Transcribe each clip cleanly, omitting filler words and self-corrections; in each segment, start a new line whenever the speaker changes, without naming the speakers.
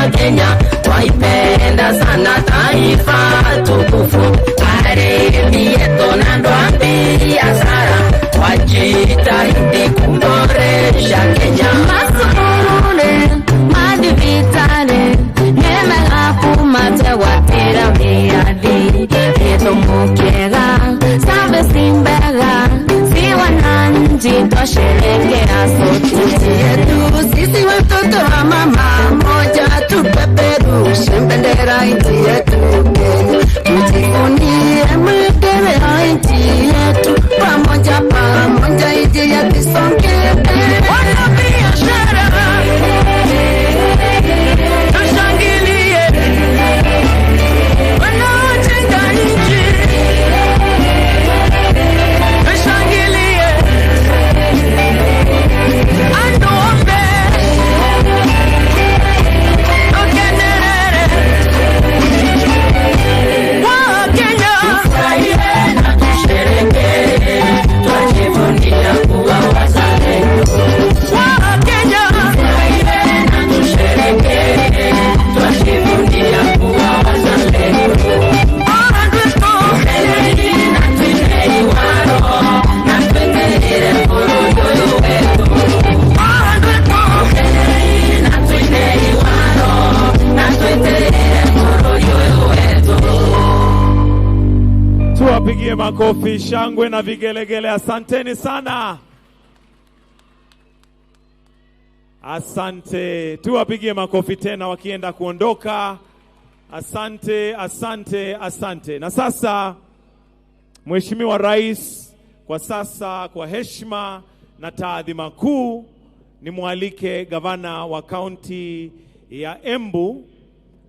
Wakenya waipenda sana taifa tukufu. Aremi yetu na ndoambia sara wajitahidi kuboresha Kenya. Masurure madivitane nemelapu mate watera miadi eto mukega sabe simbega siwa nanji tosherekea sote yetu sisi watoto wa mama moja tupeperushe bendera nchi yetu Kenya. Tujivunie bendera nchi yetu pamoja pamoja nchi yetu songe mbele. Wanapia sherehe tushangilie wanaojenga nchi tushangilie andoombe tokenere Wakenya tufurahie na tusherehekee twajivunia kuwa wazalendo. Wakenya tufurahie na tusherehekee twajivunia kuwa wazalendo.
Tuwapigie makofi, shangwe na vigelegele. Asanteni sana. Asante. Tuwapigie makofi tena wakienda kuondoka. Asante, asante, asante. Na sasa Mheshimiwa Rais, kwa sasa kwa heshima na taadhima kuu nimwalike gavana wa kaunti ya Embu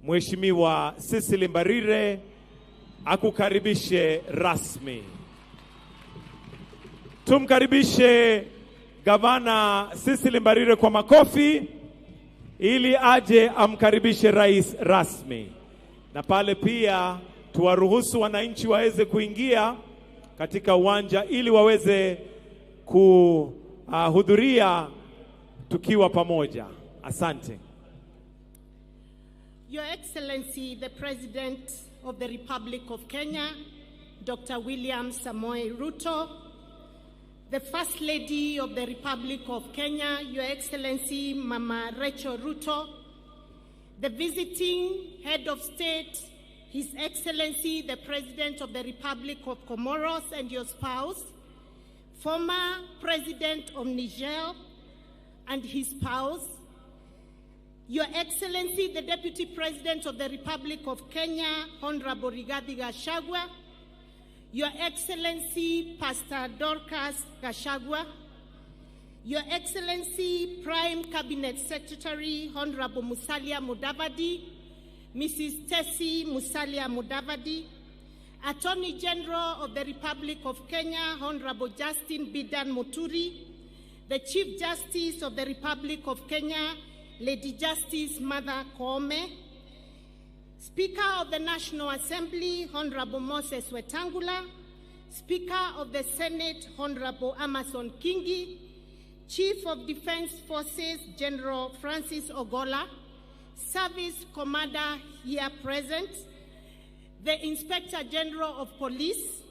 Mheshimiwa Cecily Mbarire akukaribishe rasmi. Tumkaribishe gavana Cecily Mbarire kwa makofi ili aje amkaribishe rais rasmi. Na pale pia tuwaruhusu wananchi waweze kuingia katika uwanja ili waweze kuhudhuria tukiwa pamoja. Asante.
Your Excellency, the President of the Republic of Kenya, Dr. William Samoei Ruto, the First Lady of the Republic of Kenya, Your Excellency Mama Rachel Ruto, the visiting Head of State, His Excellency the President of the Republic of Comoros and your spouse, former President of Niger and his spouse, Your Excellency the Deputy President of the Republic of Kenya, Honorable Rigathi Gachagua, Your Excellency Pastor Dorcas Gachagua, Your Excellency Prime Cabinet Secretary, Honorable Musalia Mudavadi, Mrs. Tessie Musalia Mudavadi, Attorney General of the Republic of Kenya, Honorable Justin Bidan Muturi, the Chief Justice of the Republic of Kenya, Lady Justice Martha Koome, Speaker of the National Assembly, Honorable Moses Wetangula, Speaker of the Senate, Honorable Amason Kingi, Chief of Defense Forces, General Francis Ogola, Service Commander here present, the Inspector General of Police,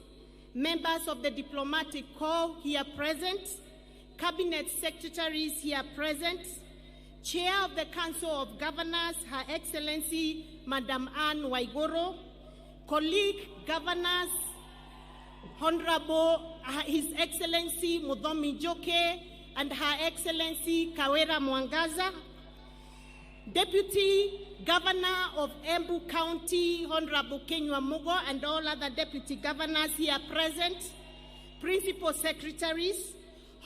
members of the Diplomatic Corps here present, Cabinet Secretaries here present, Chair of the Council of Governors, Her Excellency Madam Anne Waigoro, colleague governors, Honorable His Excellency Muthomi Njoke and Her Excellency Kawera Mwangaza, Deputy Governor of Embu County, Honorable Kenywa Mugo, and all other Deputy Governors here present, Principal Secretaries,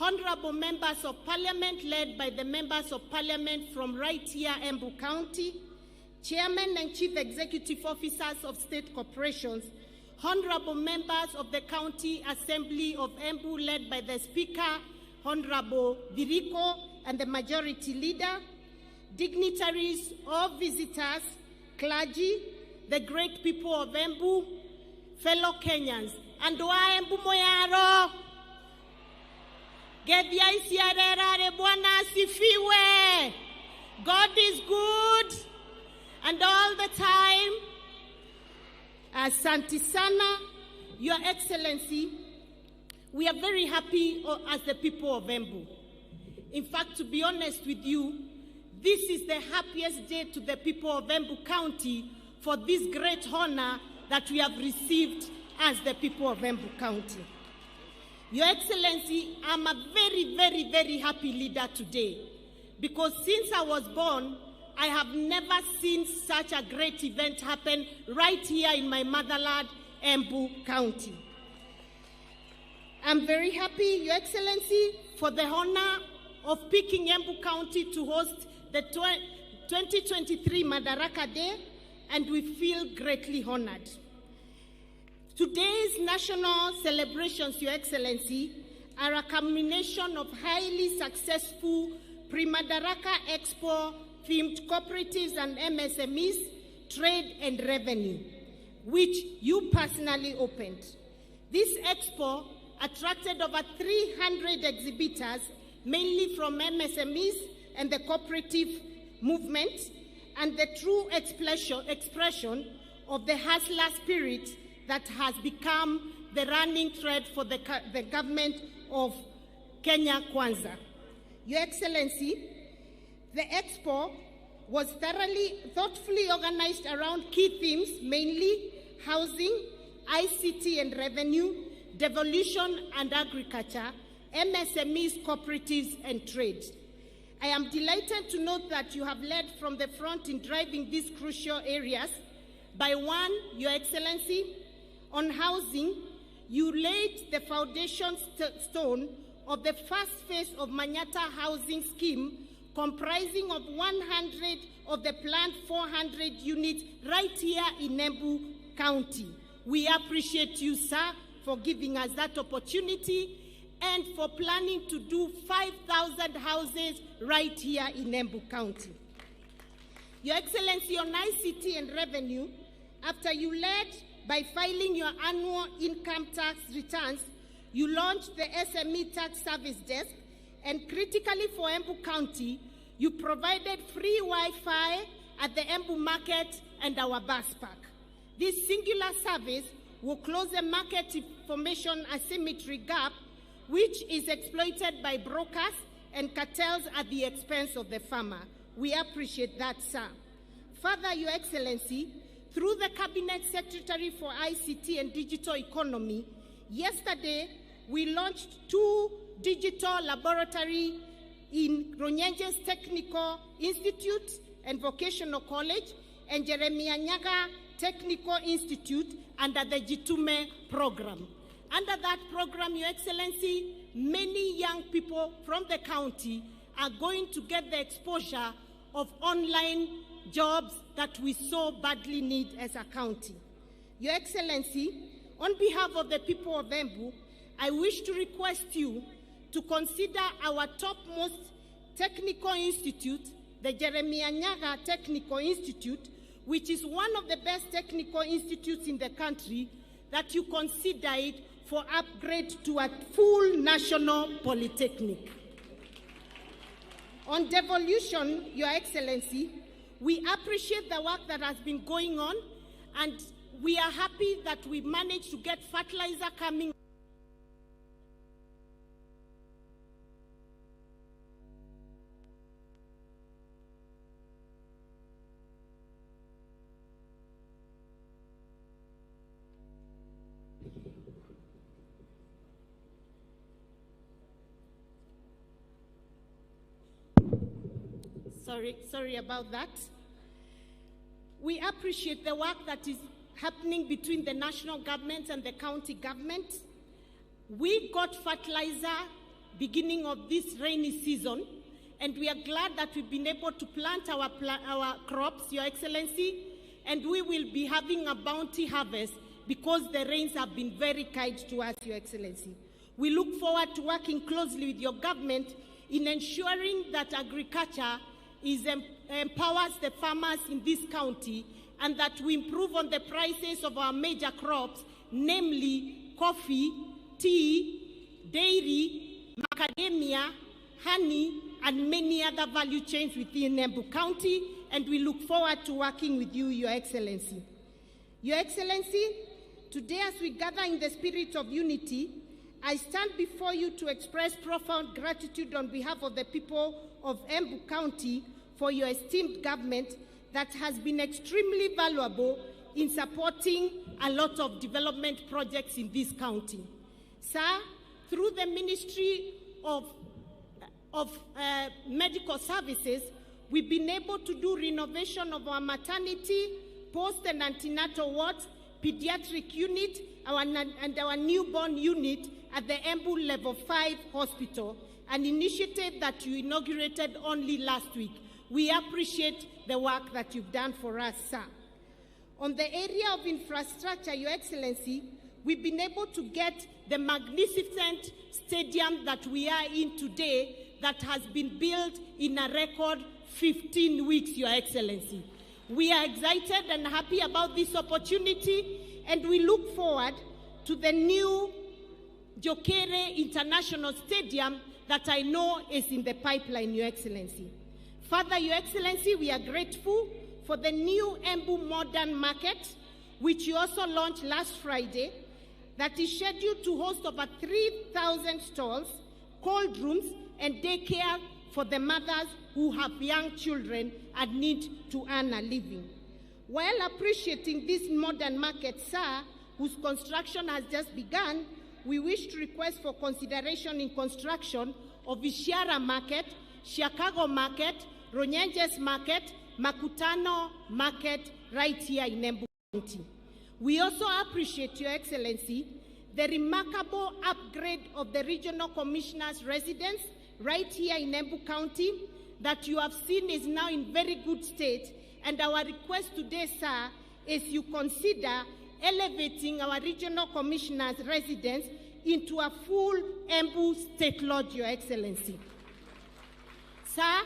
Honorable Members of Parliament led by the Members of Parliament from right here, Embu County, Chairman and Chief Executive Officers of State Corporations, Honorable Members of the County Assembly of Embu led by the Speaker, Honorable Viriko, and the Majority Leader, dignitaries, all visitors, clergy, the great people of Embu, fellow Kenyans, and Embu Moyaro, Gedia isiarerare Bwana asifiwe. God is good And all the time, Asante Sana, Your Excellency, we are very happy as the people of Embu. In fact, to be honest with you, this is the happiest day to the people of Embu County for this great honor that we have received as the people of Embu County. Your Excellency, I'm a very, very, very happy leader today because since I was born, I have never seen such a great event happen right here in my motherland, Embu County. I'm very happy, Your Excellency, for the honor of picking Embu County to host the 2023 Madaraka Day, and we feel greatly honored. Today's national celebrations, Your Excellency, are a culmination of highly successful pre-Madaraka Expo themed cooperatives and MSMEs, trade and revenue, which you personally opened. This expo attracted over 300 exhibitors, mainly from MSMEs and the cooperative movement, and the true expression of the hustler spirit that has become the running thread for the government of Kenya Kwanza. Your Excellency, the expo was thoughtfully organized around key themes, mainly housing, ICT and revenue, devolution and agriculture, MSMEs, cooperatives and trade. I am delighted to note that you have led from the front in driving these crucial areas. By one, Your Excellency, on housing, you laid the foundation stone of the first phase of Manyata housing scheme, comprising of 100 of the planned 400 units right here in Embu County. We appreciate you, sir, for giving us that opportunity and for planning to do 5,000 houses right here in Embu County. Your Excellency, on ICT and revenue, after you led by filing your annual income tax returns, you launched the SME Tax Service Desk, and critically for Embu County, you provided free Wi-Fi at the Embu Market and our bus park. This singular service will close the market information asymmetry gap, which is exploited by brokers and cartels at the expense of the farmer. We appreciate that, sir. Further, Your Excellency, through the Cabinet Secretary for ICT and Digital Economy, yesterday we launched 2 digital laboratories in Ronyenje's Technical Institute and Vocational College and Jeremiah Nyaga Technical Institute under the Jitume program. Under that program, Your Excellency, many young people from the county are going to get the exposure of online jobs that we so badly need as a county. Your Excellency, on behalf of the people of Embu, I wish to request you to consider our topmost technical institute, the Jeremiah Nyaga Technical Institute, which is one of the best technical institutes in the country, that you consider it for upgrade to a full national polytechnic. On devolution, Your Excellency, we appreciate the work that has been going on, and we are happy that we managed to get fertilizer coming. Sorry about that. We appreciate the work that is happening between the national government and the county government. We got fertilizer beginning of this rainy season, and we are glad that we've been able to plant our crops, Your Excellency, and we will be having a bounty harvest because the rains have been very kind to us, Your Excellency. We look forward to working closely with your government in ensuring that agriculture empowers the farmers in this county, and that we improve on the prices of our major crops, namely coffee, tea, dairy, macadamia, honey, and many other value chains within Embu County, and we look forward to working with you, Your Excellency. Your Excellency, today as we gather in the spirit of unity, I stand before you to express profound gratitude on behalf of the people of Embu County for your esteemed government that has been extremely valuable in supporting a lot of development projects in this county. Sir, through the Ministry of Medical Services, we've been able to do renovation of our maternity, post and antenatal wards, pediatric unit, and our newborn unit at the Embu Level 5 Hospital, an initiative that you inaugurated only last week. We appreciate the work that you've done for us, sir. On the area of infrastructure, Your Excellency, we've been able to get the magnificent stadium that we are in today that has been built in a record 15 weeks, Your Excellency. We are excited and happy about this opportunity, and we look forward to the new Jokere International Stadium that I know is in the pipeline, Your Excellency. Further, Your Excellency, we are grateful for the new Embu Modern Market, which you also launched last Friday, that is scheduled to host over 3,000 stalls, cold rooms, and daycare for the mothers who have young children and need to earn a living. While appreciating this modern market, sir, whose construction has just begun, we wish to request for consideration in construction of Ishiara Market, Chicago Market, Ronyenjes Market, Makutano Market, right here in Embu County. We also appreciate, Your Excellency, the remarkable upgrade of the Regional Commissioner's residence right here in Embu County that you have seen is now in very good state. And our request today, sir, is you consider elevating our Regional Commissioner's residence into a full Embu State Lodge, Your Excellency. Sir,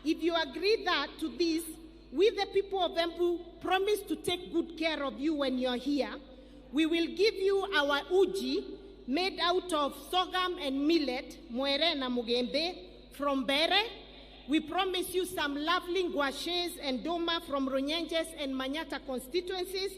if you agree that to this, we the people of Embu promise to take good care of you when you're here. We will give you our uji made out of sorghum and millet, mwere na mugembe, from Bere. We promise you some lovely guaches and doma from Ronyenjes and Manyata constituencies,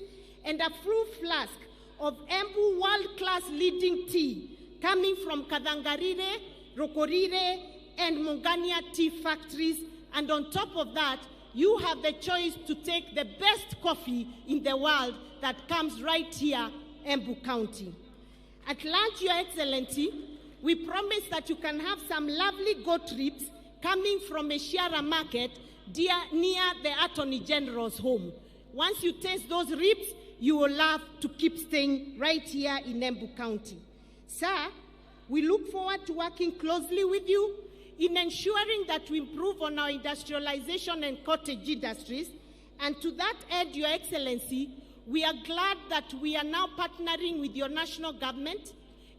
and a full flask of Embu world-class leading tea coming from Kadangarire, Rokorire, and Mongania tea factories. And on top of that, you have the choice to take the best coffee in the world that comes right here, Embu County. At lunch, Your Excellency, we promise that you can have some lovely goat ribs coming from a Shiara market near the Attorney General's home. Once you taste those ribs, you will love to keep staying right here in Embu County. Sir, we look forward to working closely with you in ensuring that we improve on our industrialization and cottage industries. And to that end, Your Excellency, we are glad that we are now partnering with your national government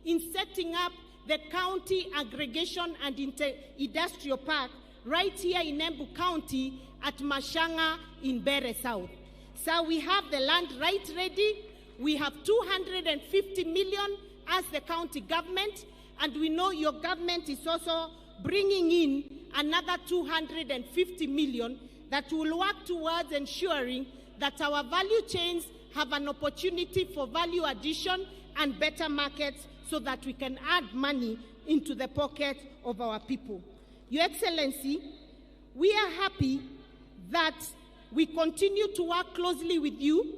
in setting up the County Aggregation and Industrial Park right here in Embu County at Mashanga in Bere South. So we have the land right ready. We have 250 million as the county government, and we know your government is also bringing in another 250 million that will work towards ensuring that our value chains have an opportunity for value addition and better markets so that we can add money into the pocket of our people. Your Excellency, we are happy that we continue to work closely with you,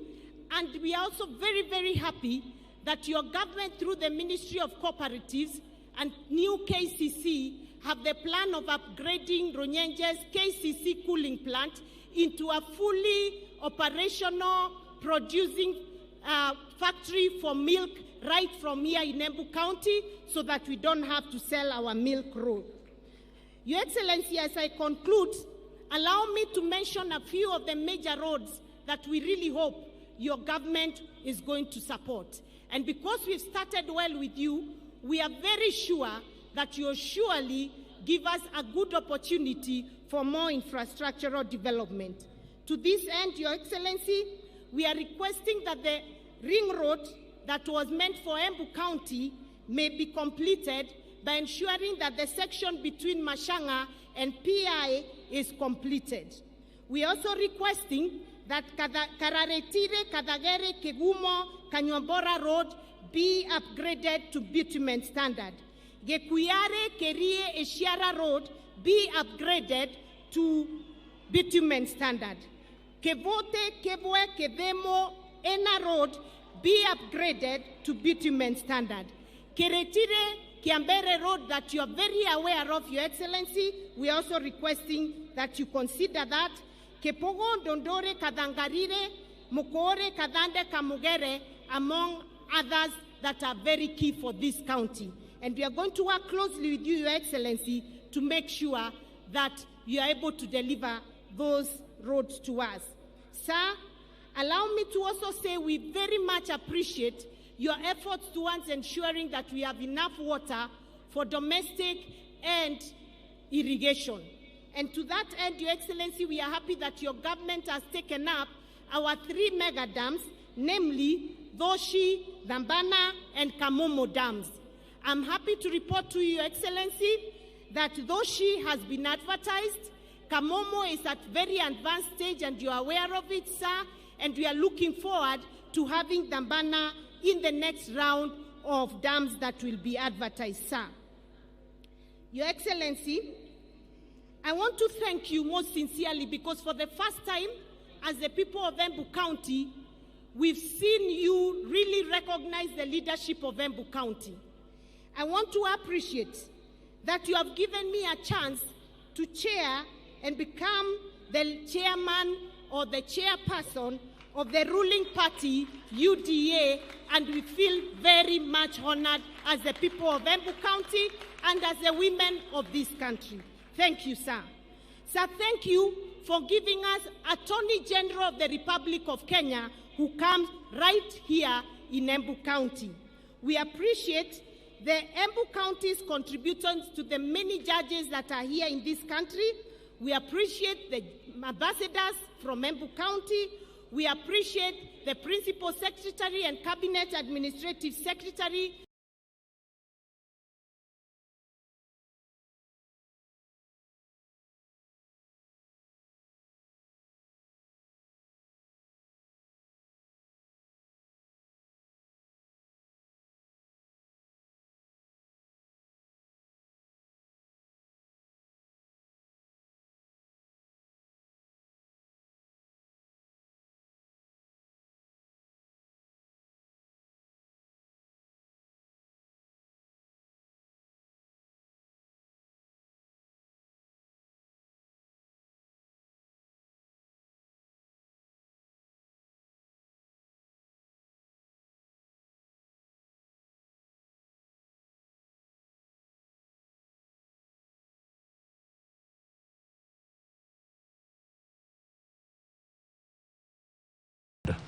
and we are also very, very happy that your government, through the Ministry of Cooperatives and new KCC, have the plan of upgrading Ronyenjes KCC cooling plant into a fully operational producing factory for milk right from here in Embu County so that we don't have to sell our milk raw. Your Excellency, as I conclude, allow me to mention a few of the major roads that we really hope your government is going to support. And because we've started well with you, we are very sure that you'll surely give us a good opportunity for more infrastructural development. To this end, Your Excellency, we are requesting that the ring road that was meant for Embu County may be completed by ensuring that the section between Mashanga and PI is completed. We are also requesting that Kararetire, Kadagere, Kegumo, Kanyombora Road be upgraded to bitumen standard. Gekuyare, Kerie, Eshiara Road be upgraded to bitumen standard. Kevote, Kebwe, Kedemo, Ena Road be upgraded to bitumen standard. Keretire, Kiambere Road that you are very aware of, Your Excellency, we are also requesting that you consider that. Kepogo, Dondore, Kadangarire, Mukore, Kadande, Kamugere, among others that are very key for this county. And we are going to work closely with you, Your Excellency, to make sure that you are able to deliver those roads to us. Sir, allow me to also say we very much appreciate your efforts towards ensuring that we have enough water for domestic and irrigation. And to that end, Your Excellency, we are happy that your government has taken up our 3 mega dams, namely Doshi, Dambana, and Kamomo dams. I'm happy to report to you, Your Excellency, that Doshi has been advertised. Kamomo is at very advanced stage, and you are aware of it, sir, and we are looking forward to having Dambana in the next round of dams that will be advertised, sir. Your Excellency, I want to thank you most sincerely because for the first time, as the people of Embu County, we've seen you really recognize the leadership of Embu County. I want to appreciate that you have given me a chance to chair and become the chairman or the chairperson of the ruling party, UDA, and we feel very much honored as the people of Embu County and as the women of this country. Thank you, sir. Sir, thank you for giving us Attorney General of the Republic of Kenya who comes right here in Embu County. We appreciate the Embu County's contributions to the many judges that are here in this country. We appreciate the ambassadors from Embu County. We appreciate the Principal Secretary and Cabinet Administrative Secretary.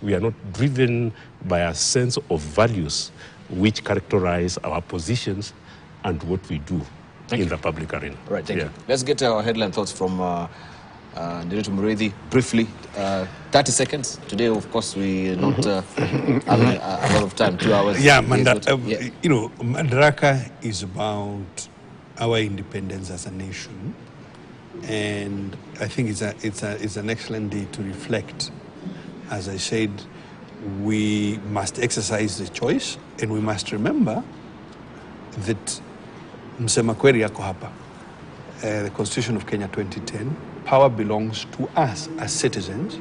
We are not driven by a sense of values which characterize our positions and what we do in the public arena.
All right, thank you. Let's get our headline thoughts from Director Mureithi briefly. 30 seconds. Today, of course, we not having a lot of time, 2 hours.
Yeah, you know, Madaraka is about our independence as a nation, and I think it's an excellent day to reflect. As I said, we must exercise the choice, and we must remember that msema kweli yako hapa. The Constitution of Kenya 2010, power belongs to us as citizens.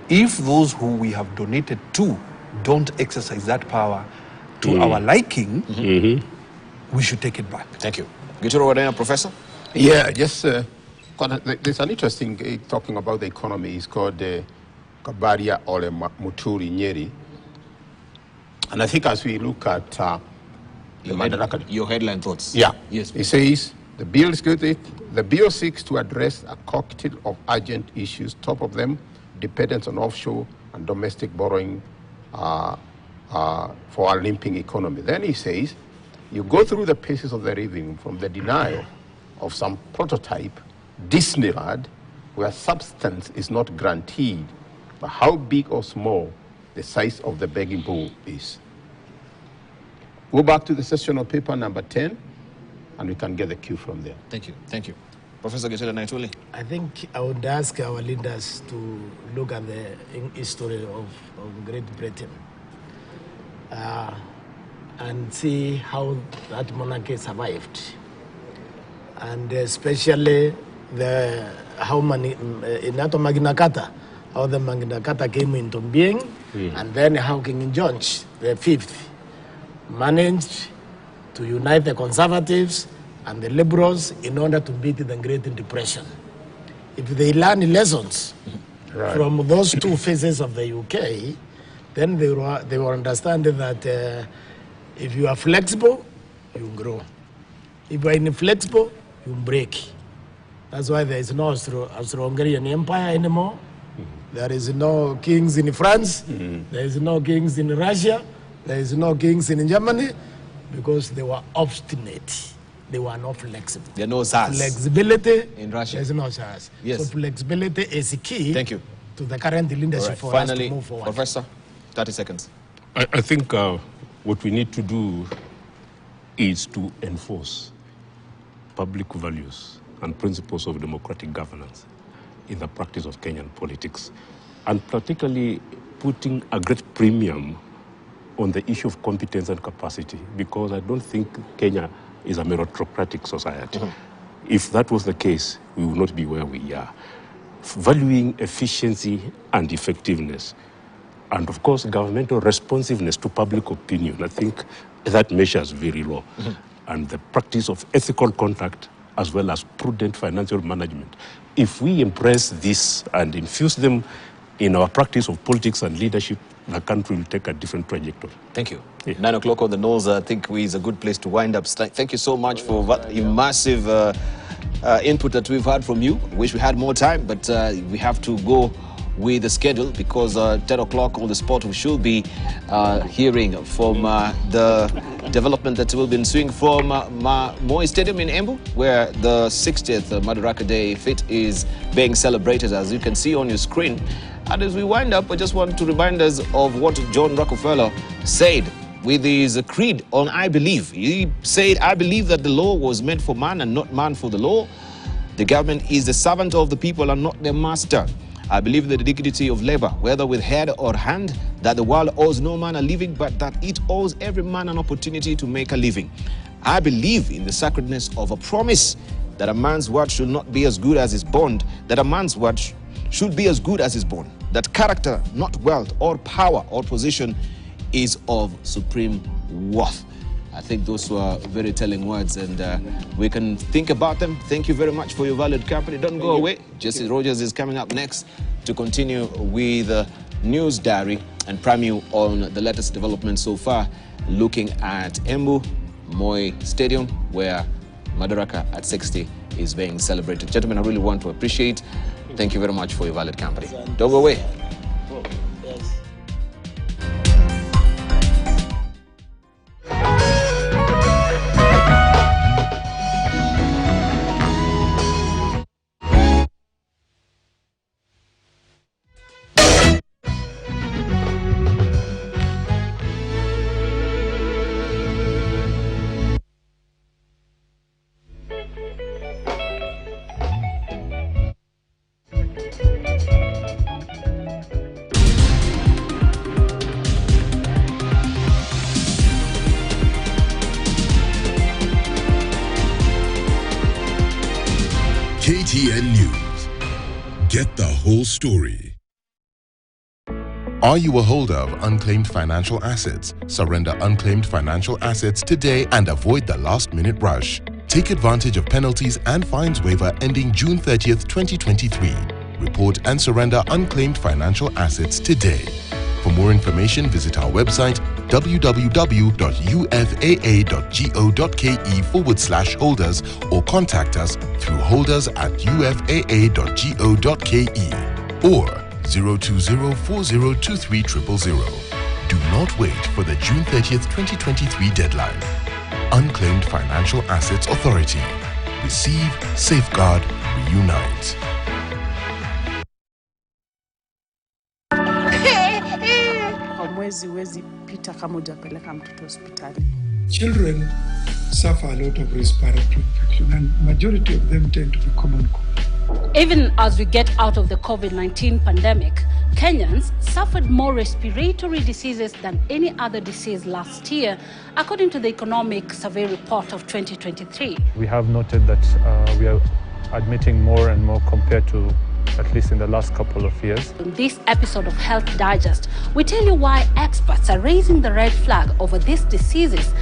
If those who we have donated to don't exercise that power to our liking, we should take it back.
Thank you. Gituro Wadena, Professor?
Yeah, just there's an interesting talking about the economy. It's called Kabaria Ole Muturi Nyeri. And I think as we look at
your headline thoughts.
Yeah.
Yes.
It says the bill is good. The bill seeks to address a cocktail of urgent issues. Top of them, dependence on offshore and domestic borrowing for our limping economy. Then he says, you go through the paces of the revenue from the denial of some prototype Disneyland where substance is not guaranteed, but how big or small the size of the begging bowl is. Go back to the session of paper number 10, and we can get the cue from there.
Thank you. Thank you. Professor Gitera Naituli?
I think I would ask our leaders to look at the history of Great Britain and see how that monarchy survived, and especially how Magna Carta, how the Magna Carta came into being, and then how King George V managed to unite the conservatives and the liberals in order to beat the Great Depression. If they learn lessons from those two phases of the UK, then they will understand that if you are flexible, you grow. If you are inflexible, you break. That's why there is no Austro-Hungarian Empire anymore. There is no kings in France. There is no kings in Russia. There is no kings in Germany, because they were obstinate. They were not flexible.
There are no SARS.
Flexibility
in Russia.
There is no SARS.
Yes.
So flexibility is key.
Thank you.
To the current leadership for
Finally,
us to move forward.
Professor, 30 seconds.
I think what we need to do is to enforce public values and principles of democratic governance in the practice of Kenyan politics, and particularly putting a great premium on the issue of competence and capacity, because I don't think Kenya is a meritocratic society. If that was the case, we would not be where we are. Valuing efficiency and effectiveness, and of course, governmental responsiveness to public opinion, I think that measures very low. And the practice of ethical conduct, as well as prudent financial management. If we embrace this and infuse them in our practice of politics and leadership, the country will take a different trajectory.
Thank you. 9 o'clock on the nose, I think is a good place to wind up. Thank you so much for that massive input that we've had from you. Wish we had more time, but we have to go with the schedule, because 10 o'clock on the spot we should be hearing from the development that will be ensuing from Moi Stadium in Embu, where the 60th Madaraka Day Fit is being celebrated, as you can see on your screen. And as we wind up, I just want to remind us of what John Rockefeller said with his creed on I believe. He said, I believe that the law was meant for man and not man for the law. The government is the servant of the people and not their master. I believe in the dignity of labor, whether with head or hand, that the world owes no man a living, but that it owes every man an opportunity to make a living. I believe in the sacredness of a promise, that a man's word should not be as good as his bond, that a man's word should be as good as his bond, that character, not wealth or power or position, is of supreme worth. I think those were very telling words, and we can think about them. Thank you very much for your valued company. Don't go away. Jesse Rogers is coming up next to continue with News Diary and prime you on the latest developments so far, looking at Embu, Moi Stadium, where Madaraka at 60 is being celebrated. Gentlemen, I really want to appreciate. Thank you very much for your valued company. Don't go away.
KTN News. Get the whole story. Are you a holder of unclaimed financial assets? Surrender unclaimed financial assets today and avoid the last-minute rush. Take advantage of penalties and fines waiver ending June 30th, 2023. Report and surrender unclaimed financial assets today. For more information, visit our website www.ufaa.go.ke/holders or contact us through holders@ufaa.go.ke or 020402300. Do not wait for the June 30th, 2023 deadline. Unclaimed Financial Assets Authority. Receive, safeguard, reunite.
Mwezi pita kama hujapeleka mtoto hospitali.
Children
suffer a lot of respiratory infection, and majority of them tend to be common cold.
Even as we get out of the COVID-19 pandemic, Kenyans suffered more respiratory diseases than any other disease last year, according to the Economic Survey Report of 2023.
We have noted that we are admitting more and more compared to at least in the last couple of years.
In this episode of Health Digest, we tell you why experts are raising the red flag over these diseases.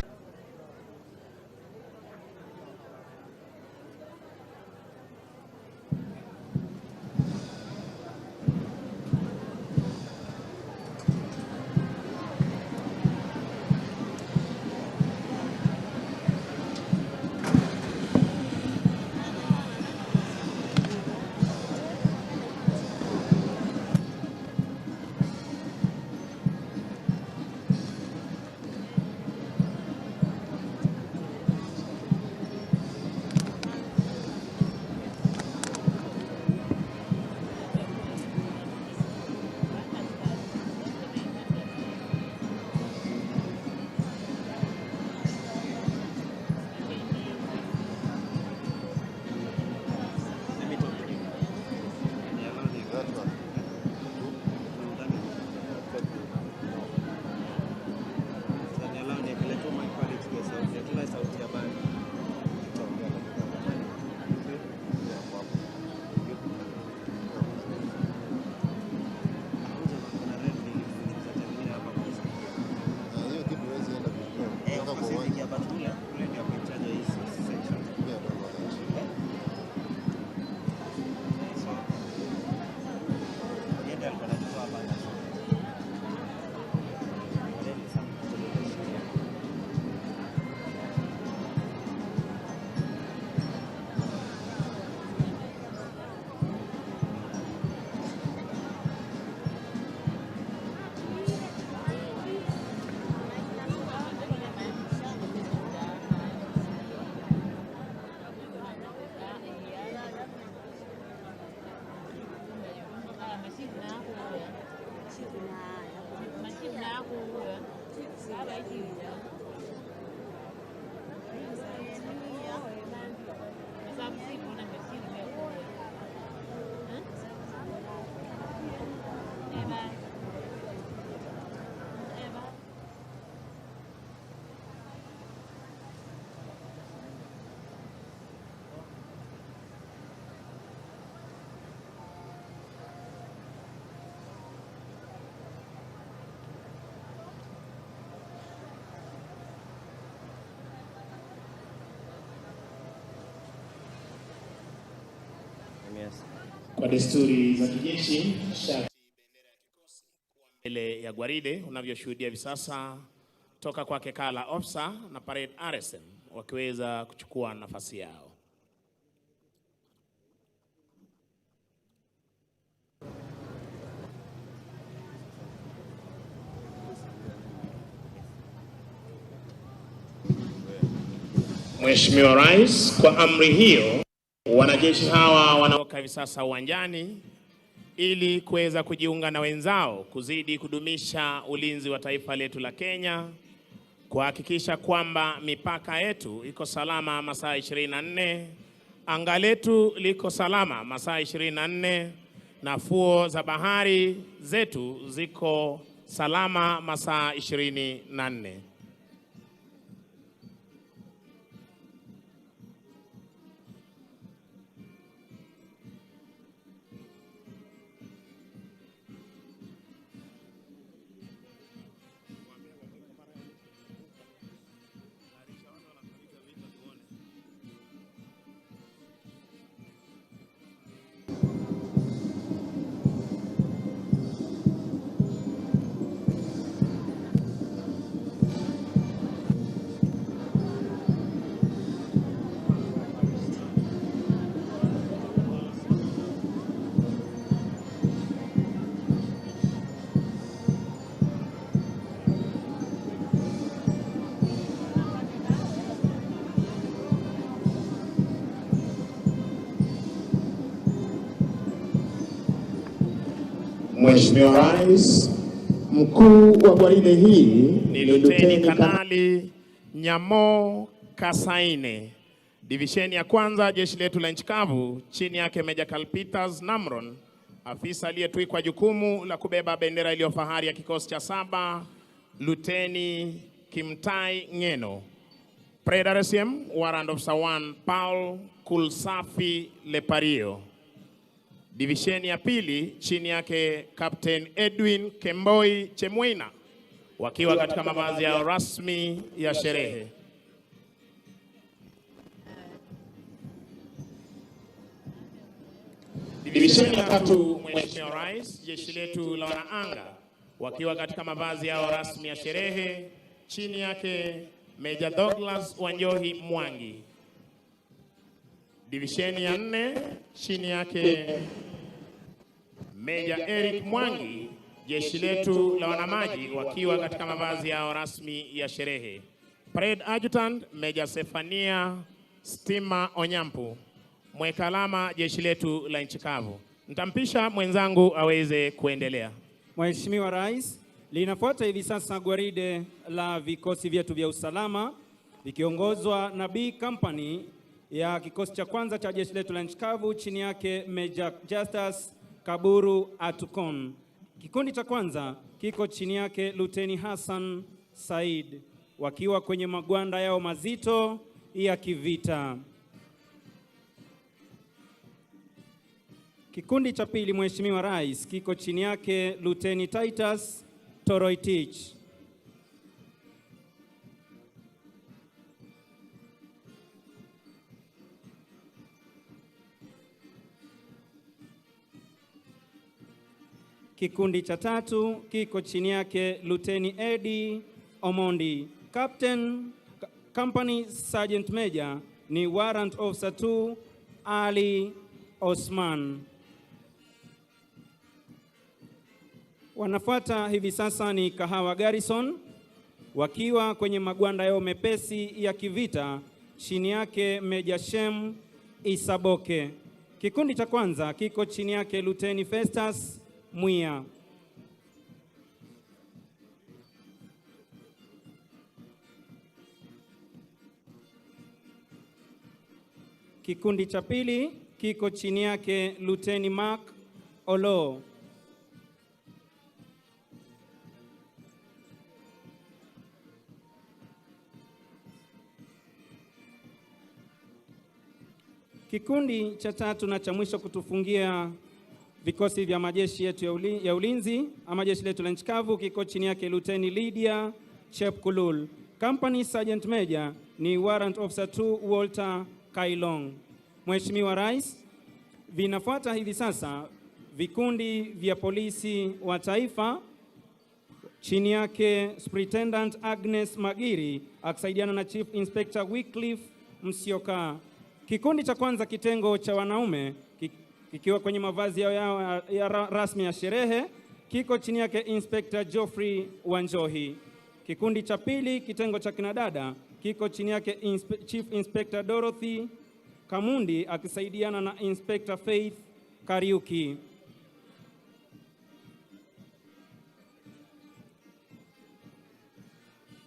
Kwa desturi za kijeshi, shati bendera ya kikosi kuwa mbele ya gwaride unavyoshuhudia hivi sasa toka kwake Kala Ofsa na Parade RSM wakiweza kuchukua nafasi yao. Mheshimiwa Rais, kwa amri hiyo wanajeshi hawa wanaoka hivi sasa uwanjani ili kuweza kujiunga na wenzao kuzidi kudumisha ulinzi wa taifa letu la Kenya, kuhakikisha kwamba mipaka yetu iko salama masaa 24, anga letu liko salama masaa 24, na fuo za bahari zetu ziko salama masaa 24. Mheshimiwa Rais, mkuu wa gwaride hii ni Luteni Kanali Nyamo Kasaine. Divisheni ya kwanza jeshi letu la nchi kavu chini yake Meja Kalpitas Namron, afisa aliyetwikwa jukumu la kubeba bendera iliyo fahari ya kikosi cha 7, Luteni Kimtai Ngeno. Predaresium Warrant Officer 1 Paul Kulsafi Lepario. Divisheni ya pili chini yake Captain Edwin Kemboi Chemwina, wakiwa katika mavazi yao rasmi ya sherehe. Divisheni ya tatu Mheshimiwa Rais, jeshi letu la wanaanga, wakiwa katika mavazi yao rasmi ya sherehe, chini yake Meja Douglas Wanjohi Mwangi. Divisheni ya 4 chini yake Meja Eric Mwangi, jeshi letu la wanamaji, wakiwa katika mavazi yao rasmi ya sherehe. Parade Adjutant Meja Sefania Stima Onyampu, mweka alama jeshi letu la nchi kavu. Nitampisha mwenzangu aweze kuendelea.
Mheshimiwa Rais, linafuata hivi sasa gwaride la vikosi vyetu vya usalama vikiongozwa na B Company ya kikosi cha kwanza cha jeshi letu la nchi kavu chini yake Major Justus Kaburu Atukon. Kikundi cha kwanza kiko chini yake Luteni Hassan Said, wakiwa kwenye magwanda yao mazito ya kivita. Kikundi cha pili Mheshimiwa Rais kiko chini yake Luteni Titus Toroitich. Kikundi cha tatu kiko chini yake Luteni Eddie Omondi. Captain Company Sergeant Major ni Warrant Officer 2 Ali Osman. Wanafuata hivi sasa ni Kahawa Garrison, wakiwa kwenye magwanda yao mepesi ya kivita chini yake Meja Shem Isaboke. Kikundi cha kwanza kiko chini yake Luteni Festus Mwia. Kikundi cha pili kiko chini yake Luteni Mark Olo. Kikundi cha tatu na cha mwisho kutufungia vikosi vya majeshi yetu ya ulinzi ama jeshi letu la nchi kavu kiko chini yake Luteni Lydia Chepkulul. Company Sergeant Major ni Warrant Officer 2 Walter Kailong. Mheshimiwa Rais, vinafuata hivi sasa vikundi vya polisi wa taifa chini yake Superintendent Agnes Magiri akisaidiana na Chief Inspector Wycliffe Msioka. Kikundi cha kwanza kitengo cha wanaume kikiwa kwenye mavazi yao ya rasmi ya sherehe kiko chini yake Inspector Geoffrey Wanjohi. Kikundi cha pili kitengo cha kinadada kiko chini yake Chief Inspector Dorothy Kamundi akisaidiana na Inspector Faith Kariuki.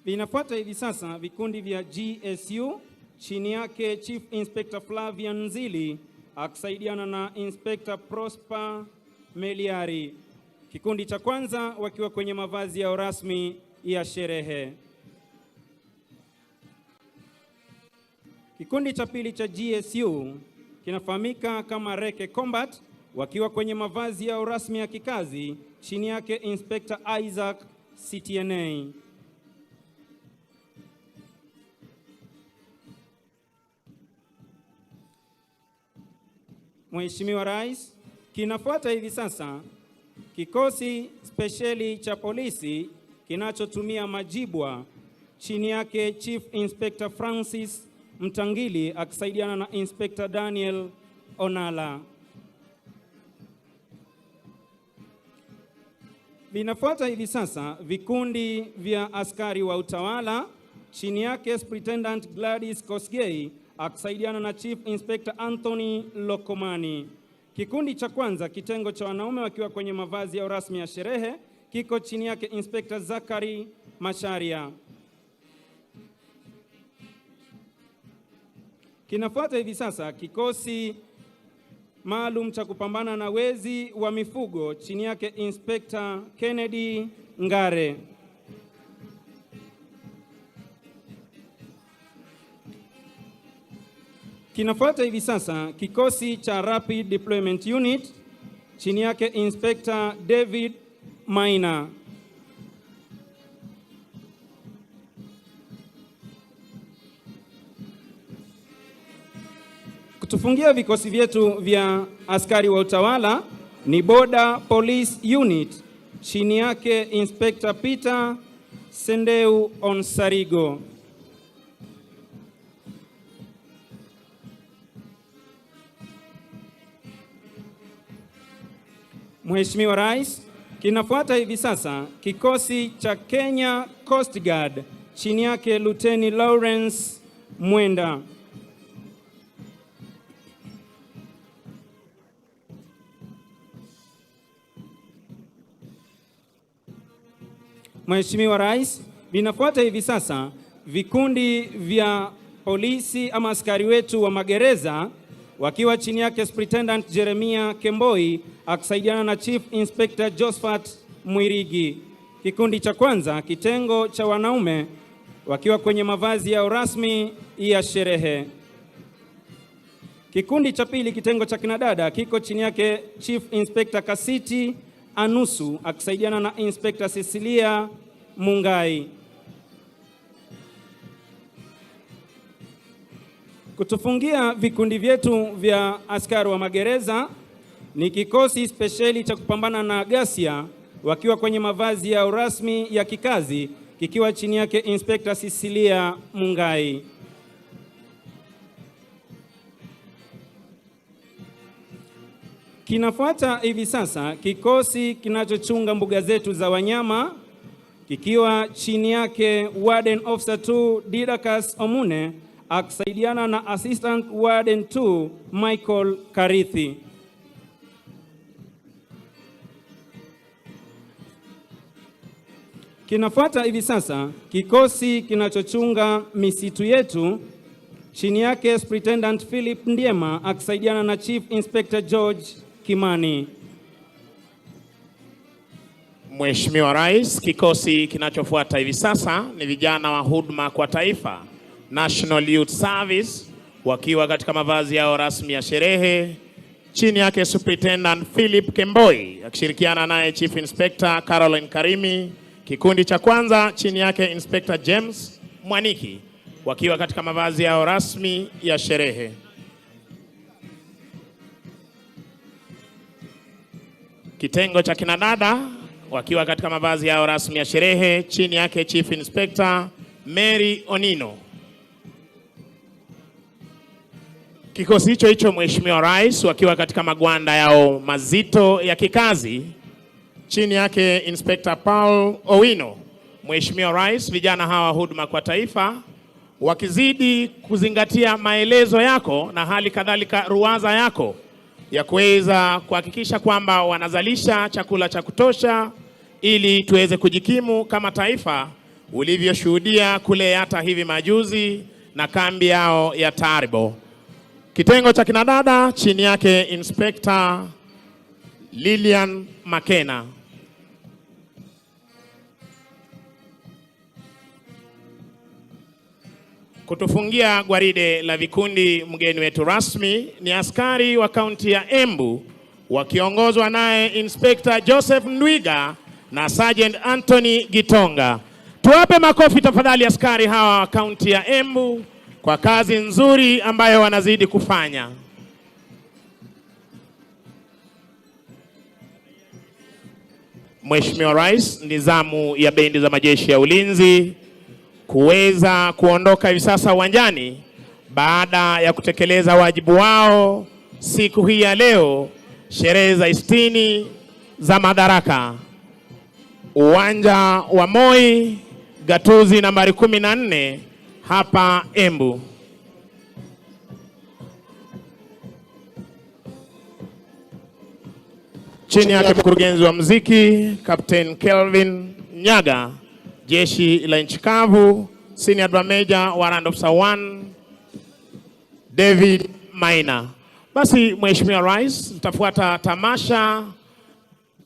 Vinafuata hivi sasa vikundi vya GSU chini yake Chief Inspector Flavian Nzili akisaidiana na Inspector Prosper Meliari. Kikundi cha kwanza wakiwa kwenye mavazi yao rasmi ya sherehe. Kikundi cha pili cha GSU kinafahamika kama Reke Combat wakiwa kwenye mavazi yao rasmi ya kikazi chini yake Inspector Isaac CTNA. Mheshimiwa Rais, kinafuata hivi sasa kikosi spesheli cha polisi kinachotumia majibwa chini yake Chief Inspector Francis Mtangili akisaidiana na Inspector Daniel Onala. Vinafuata hivi sasa vikundi vya askari wa utawala chini yake Superintendent Gladys Kosgei akisaidiana na Chief Inspector Anthony Lokomani. Kikundi cha kwanza kitengo cha wanaume wakiwa kwenye mavazi ya rasmi ya sherehe kiko chini yake Inspector Zakari Masharia. Kinafuata hivi sasa kikosi maalum cha kupambana na wezi wa mifugo chini yake Inspector Kennedy Ngare. Kinafuata hivi sasa kikosi cha Rapid Deployment Unit chini yake Inspector David Maina. Kutufungia vikosi vyetu vya askari wa utawala ni Border Police Unit chini yake Inspector Peter Sendeu Onsarigo. Mheshimiwa Rais, kinafuata hivi sasa kikosi cha Kenya Coast Guard chini yake Luteni Lawrence Mwenda. Mheshimiwa Rais, vinafuata hivi sasa vikundi vya polisi ama askari wetu wa magereza wakiwa chini yake Superintendent Jeremiah Kemboi akisaidiana na Chief Inspector Josephat Mwirigi. Kikundi cha kwanza, kitengo cha wanaume wakiwa kwenye mavazi yao rasmi ya sherehe. Kikundi cha pili, kitengo cha kinadada, kiko chini yake Chief Inspector Kasiti Anusu akisaidiana na Inspector Cecilia Mungai. Kutufungia vikundi vyetu vya askari wa magereza ni kikosi spesheli cha kupambana na ghasia wakiwa kwenye mavazi ya rasmi ya kikazi kikiwa chini yake Inspector Cecilia Mungai. Kinafuata hivi sasa kikosi kinachochunga mbuga zetu za wanyama kikiwa chini yake Warden Officer 2 Didakas Omune akisaidiana na Assistant Warden 2 Michael Karithi. Kinafuata hivi sasa kikosi kinachochunga misitu yetu chini yake Superintendent Philip Ndiema akisaidiana na Chief Inspector George Kimani.
Mheshimiwa Rais, kikosi kinachofuata hivi sasa ni vijana wa huduma kwa taifa, National Youth Service, wakiwa katika mavazi yao rasmi ya sherehe chini yake Superintendent Philip Kemboi akishirikiana naye Chief Inspector Caroline Karimi. Kikundi cha kwanza chini yake Inspector James Mwaniki wakiwa katika mavazi yao rasmi ya sherehe. Kitengo cha kinadada wakiwa katika mavazi yao rasmi ya sherehe chini yake Chief Inspector Mary Onino. Kikosi hicho Mheshimiwa Rais wakiwa katika magwanda yao mazito ya kikazi chini yake Inspector Paul Owino. Mheshimiwa Rais, vijana hawa huduma kwa taifa wakizidi kuzingatia maelezo yako na hali kadhalika ruwaza yako ya kuweza kuhakikisha kwamba wanazalisha chakula cha kutosha ili tuweze kujikimu kama taifa, ulivyoshuhudia kule hata hivi majuzi na kambi yao ya Taribo. Kitengo cha kinadada chini yake Inspector Lilian Makena. Kutufungia gwaride la vikundi, mgeni wetu rasmi ni askari wa kaunti ya Embu wakiongozwa naye Inspector Joseph Ndwiga na Sergeant Anthony Gitonga. Tuwape makofi tafadhali askari hawa wa kaunti ya Embu kwa kazi nzuri ambayo wanazidi kufanya. Mheshimiwa Rais, ni zamu ya bendi za majeshi ya ulinzi kuweza kuondoka hivi sasa uwanjani baada ya kutekeleza wajibu wao siku hii ya leo, sherehe za 60 za Madaraka. Uwanja wa Moi, gatuzi nambari 14 hapa Embu. Chini yake mkurugenzi wa muziki Captain Kelvin Nyaga, jeshi la nchi kavu, Senior Major Warrant Officer 1 David Maina. Basi Mheshimiwa Rais, tutafuata tamasha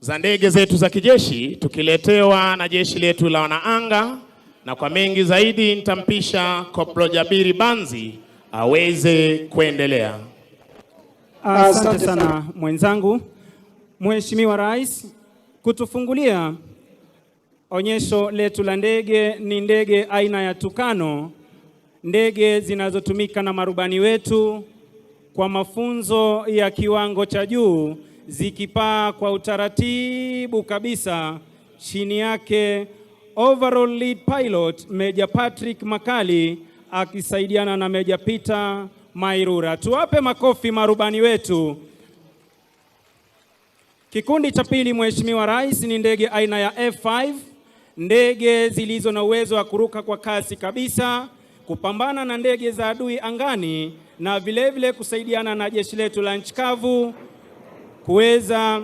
za ndege zetu za kijeshi tukiletewa na jeshi letu la wanaanga, na kwa mengi zaidi nitampisha Koplo Jabiri Banzi aweze kuendelea.
Asante sana mwenzangu. Mheshimiwa Rais, kutufungulia onyesho letu la ndege ni ndege aina ya Tukano, ndege zinazotumika na marubani wetu kwa mafunzo ya kiwango cha juu, zikipaa kwa utaratibu kabisa. Chini yake overall lead pilot Major Patrick Makali akisaidiana na Major Peter Mairura. Tuwape makofi marubani wetu. Kikundi cha pili Mheshimiwa Rais ni ndege aina ya F5, ndege zilizo na uwezo wa kuruka kwa kasi kabisa, kupambana na ndege za adui angani na vile kusaidiana na jeshi letu la nchi kavu kuweza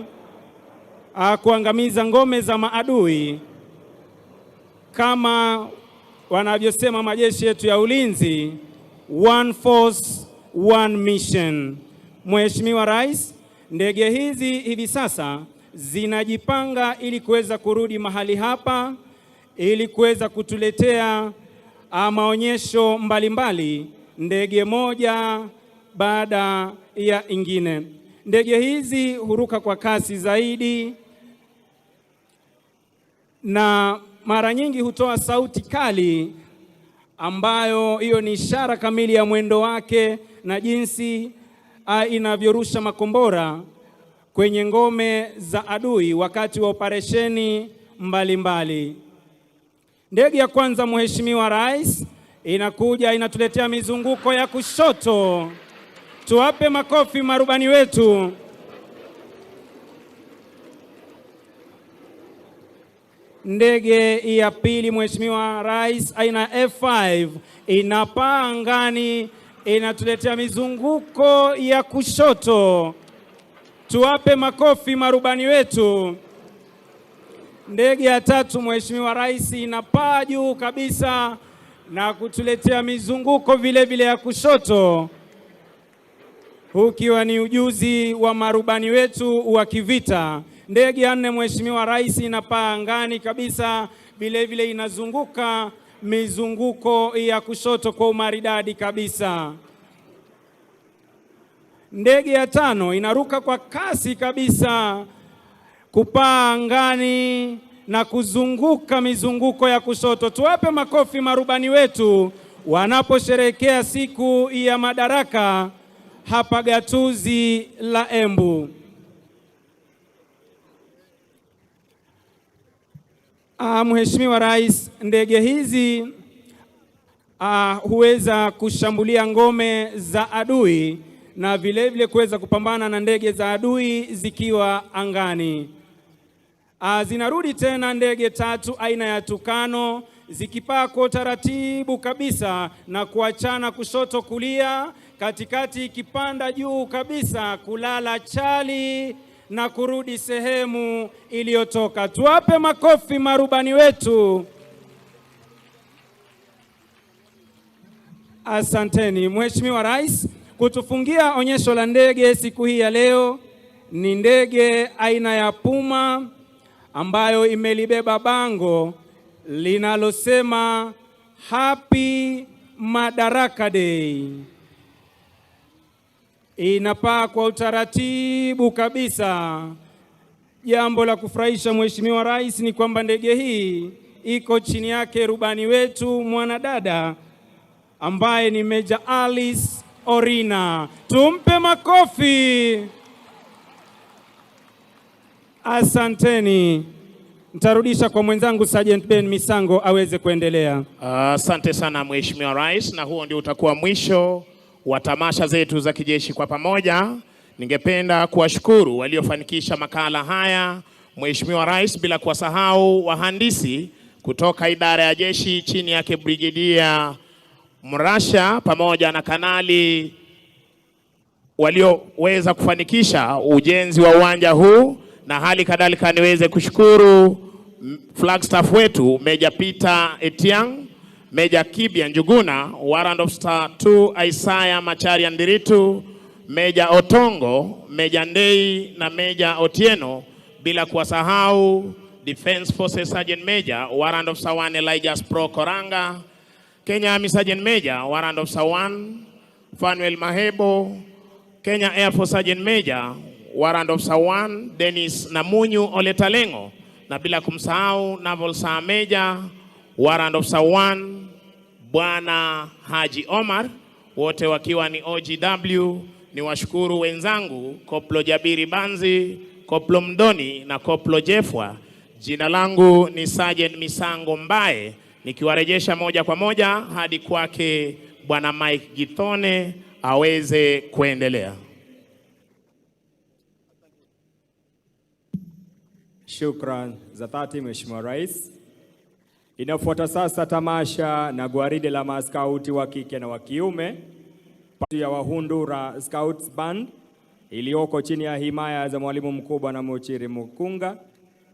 kuangamiza ngome za maadui. Kama wanavyosema majeshi yetu ya ulinzi, one force, one mission. Mheshimiwa Rais, ndege hizi hivi sasa zinajipanga ili kuweza kurudi mahali hapa ili kuweza kutuletea maonyesho mbalimbali, ndege moja baada ya ingine. Ndege hizi huruka kwa kasi zaidi na mara nyingi hutoa sauti kali ambayo hiyo ni ishara kamili ya mwendo wake na jinsi inavyorusha makombora kwenye ngome za adui wakati wa operesheni mbalimbali. Ndege ya kwanza Mheshimiwa Rais inakuja inatuletea mizunguko ya kushoto. Tuwape makofi marubani wetu. Ndege ya pili Mheshimiwa Rais aina F5 inapaa angani inatuletea mizunguko ya kushoto. Tuwape makofi marubani wetu. Ndege ya tatu Mheshimiwa Rais inapaa juu kabisa na kutuletea mizunguko vile ya kushoto, ukiwa ni ujuzi wa marubani wetu wa kivita. Ndege ya nne Mheshimiwa Rais inapaa angani kabisa, vile inazunguka mizunguko ya kushoto kwa umaridadi kabisa. Ndege ya tano inaruka kwa kasi kabisa kupaa angani na kuzunguka mizunguko ya kushoto. Tuwape makofi marubani wetu wanaposherehekea siku ya Madaraka hapa gatuzi la Embu. Mheshimiwa Rais, ndege hizi huweza kushambulia ngome za adui na vile kuweza kupambana na ndege za adui zikiwa angani. Zinarudi tena ndege tatu aina ya Tukano zikipaa kwa taratibu kabisa na kuachana kushoto kulia, katikati ikipanda juu kabisa kulala chali na kurudi sehemu iliyotoka. Tuwape makofi marubani wetu. Asanteni. Mheshimiwa Rais, kutufungia onyesho la ndege siku hii ya leo ni ndege aina ya Puma ambayo imelibeba bango linalosema Happy Madaraka Day. Inapaa kwa utaratibu kabisa. Jambo la kufurahisha Mheshimiwa Rais ni kwamba ndege hii iko chini yake rubani wetu mwanadada ambaye ni Major Alice Orina. Tumpe makofi. Asanteni. Nitarudisha kwa mwenzangu Sergeant Ben Misango aweze kuendelea.
Asante sana Mheshimiwa Rais, na huo ndio utakuwa mwisho wa tamasha zetu za kijeshi kwa pamoja. Ningependa kuwashukuru waliofanikisha makala haya Mheshimiwa Rais, bila kuwasahau wahandisi kutoka idara ya jeshi chini yake Brigedia Mrasha pamoja na kanali walioweza kufanikisha ujenzi wa uwanja huu, na hali kadhalika niweze kushukuru flag staff wetu Major Peter Etiang, Major Kibia Njuguna, Warrant of Star 2 Isaiah Macharia Ndiritu, Major Otongo, Major Ndei na Major Otieno, bila kuwasahau Defense Forces Sergeant Major, Warrant of Star 1 Elijah Pro Koranga, Kenya Army Sergeant Major, Warrant of Star 1 Fanuel Mahebo, Kenya Air Force Sergeant Major, Warrant of Star 1 Dennis Namunyu Oletalengo, na bila kumsahau Naval Star Major, Warrant of Star 1 Bwana Haji Omar, wote wakiwa ni OGW. Ni washukuru wenzangu Koplo Jabiri Banzi, Koplo Mdoni na Koplo Jefwa. Jina langu ni Sergeant Misango Mbae, nikiwarejesha moja kwa moja hadi kwake Bwana Mike Githone aweze kuendelea.
Shukran za dhati Mheshimiwa Rais. Inafuata sasa tamasha na gwaride la maskauti wa kike na wa kiume ya Wahundura Scouts Band iliyoko chini ya himaya za Mwalimu Mkuu Bwana Muchiri Mukunga,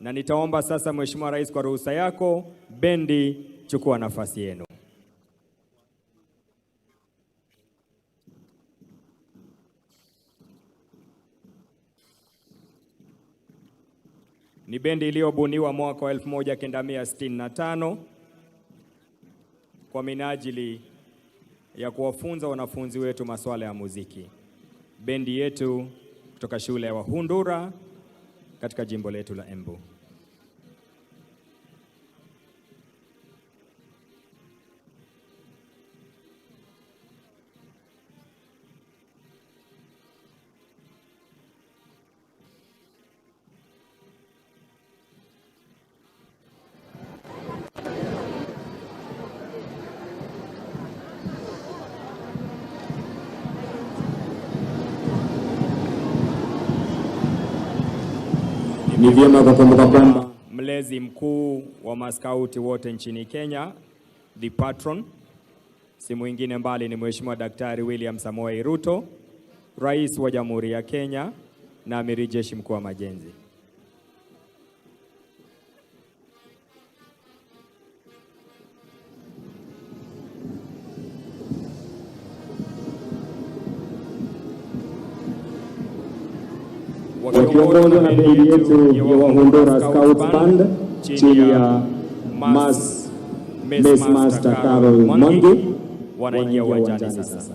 na nitaomba sasa Mheshimiwa Rais, kwa ruhusa yako, bendi chukua nafasi yenu. Ni bendi iliyobuniwa mwaka wa 1965 kwa minajili ya kuwafunza wanafunzi wetu masuala ya muziki. Bendi yetu kutoka shule ya Wahundura katika jimbo letu la Embu. Ni vyema kukumbuka kwamba mlezi mkuu wa maskauti wote nchini Kenya, the patron, si mwingine mbali ni Mheshimiwa Daktari William Samoei Ruto, Rais wa Jamhuri ya Kenya na Amiri Jeshi Mkuu wa Majenzi. Wakiongozwa na bendi yetu ya Wahundura Scouts Band chini ya Mess Master Carol Mwangi wanaingia uwanjani sasa.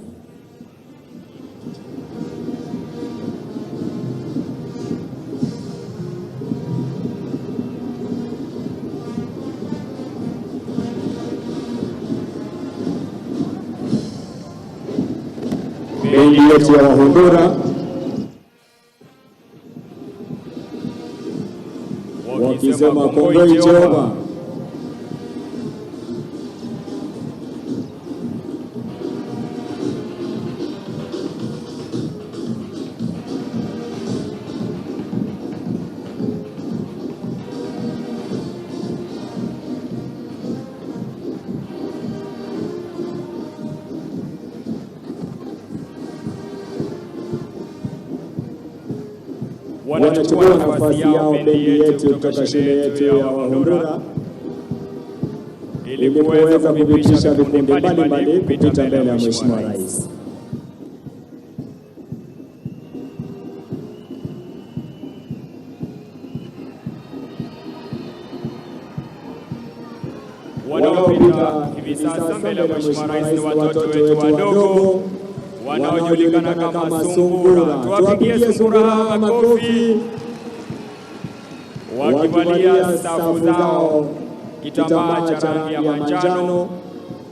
Bendi yetu ya Wahundura wakisema kongoi Jehova. Wanachukua nafasi yao bendi yetu kutoka shule yetu ya Wahundura ili kuweza kuvipisha vikundi mbalimbali kupita mbele ya Mheshimiwa Rais. Wanaopita hivi sasa mbele ya Mheshimiwa Rais ni watoto wetu wadogo wanaojulikana kama sungura. Tuwapigie sungura hawa makofi. Wakivalia stafu zao kitambaa cha rangi ya manjano,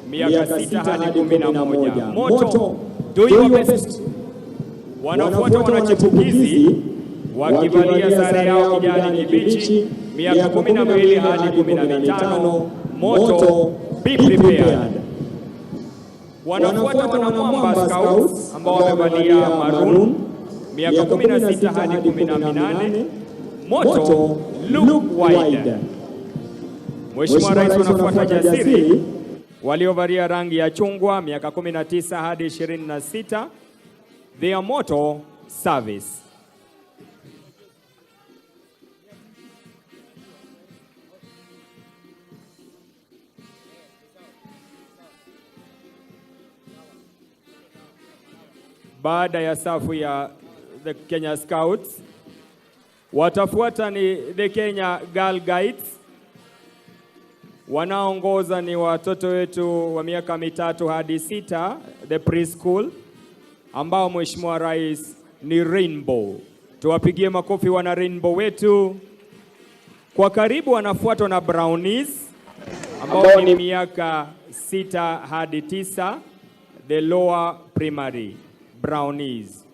miaka 6 hadi 11. Moto, do your best. Wanafuata wanachipukizi wakivalia sare yao kijani kibichi, miaka 12 hadi 15. Moto, be prepared. Wanafuata wanamwamba Scouts ambao wamevalia maroon, miaka 16 hadi 18. Moto, look wide. Mheshimiwa Rais, wanafuata jasiri waliovalia rangi ya chungwa, miaka 19 hadi 26. Their motto, service. baada ya safu ya the Kenya Scouts. Watafuata ni the Kenya Girl Guides. Wanaongoza ni watoto wetu wa miaka 3 hadi 6, the preschool, ambao Mheshimiwa Rais ni Rainbow. Tuwapigie makofi wana Rainbow wetu. Kwa karibu wanafuatwa na Brownies ambao ni miaka 6 hadi 9, the lower primary Brownies.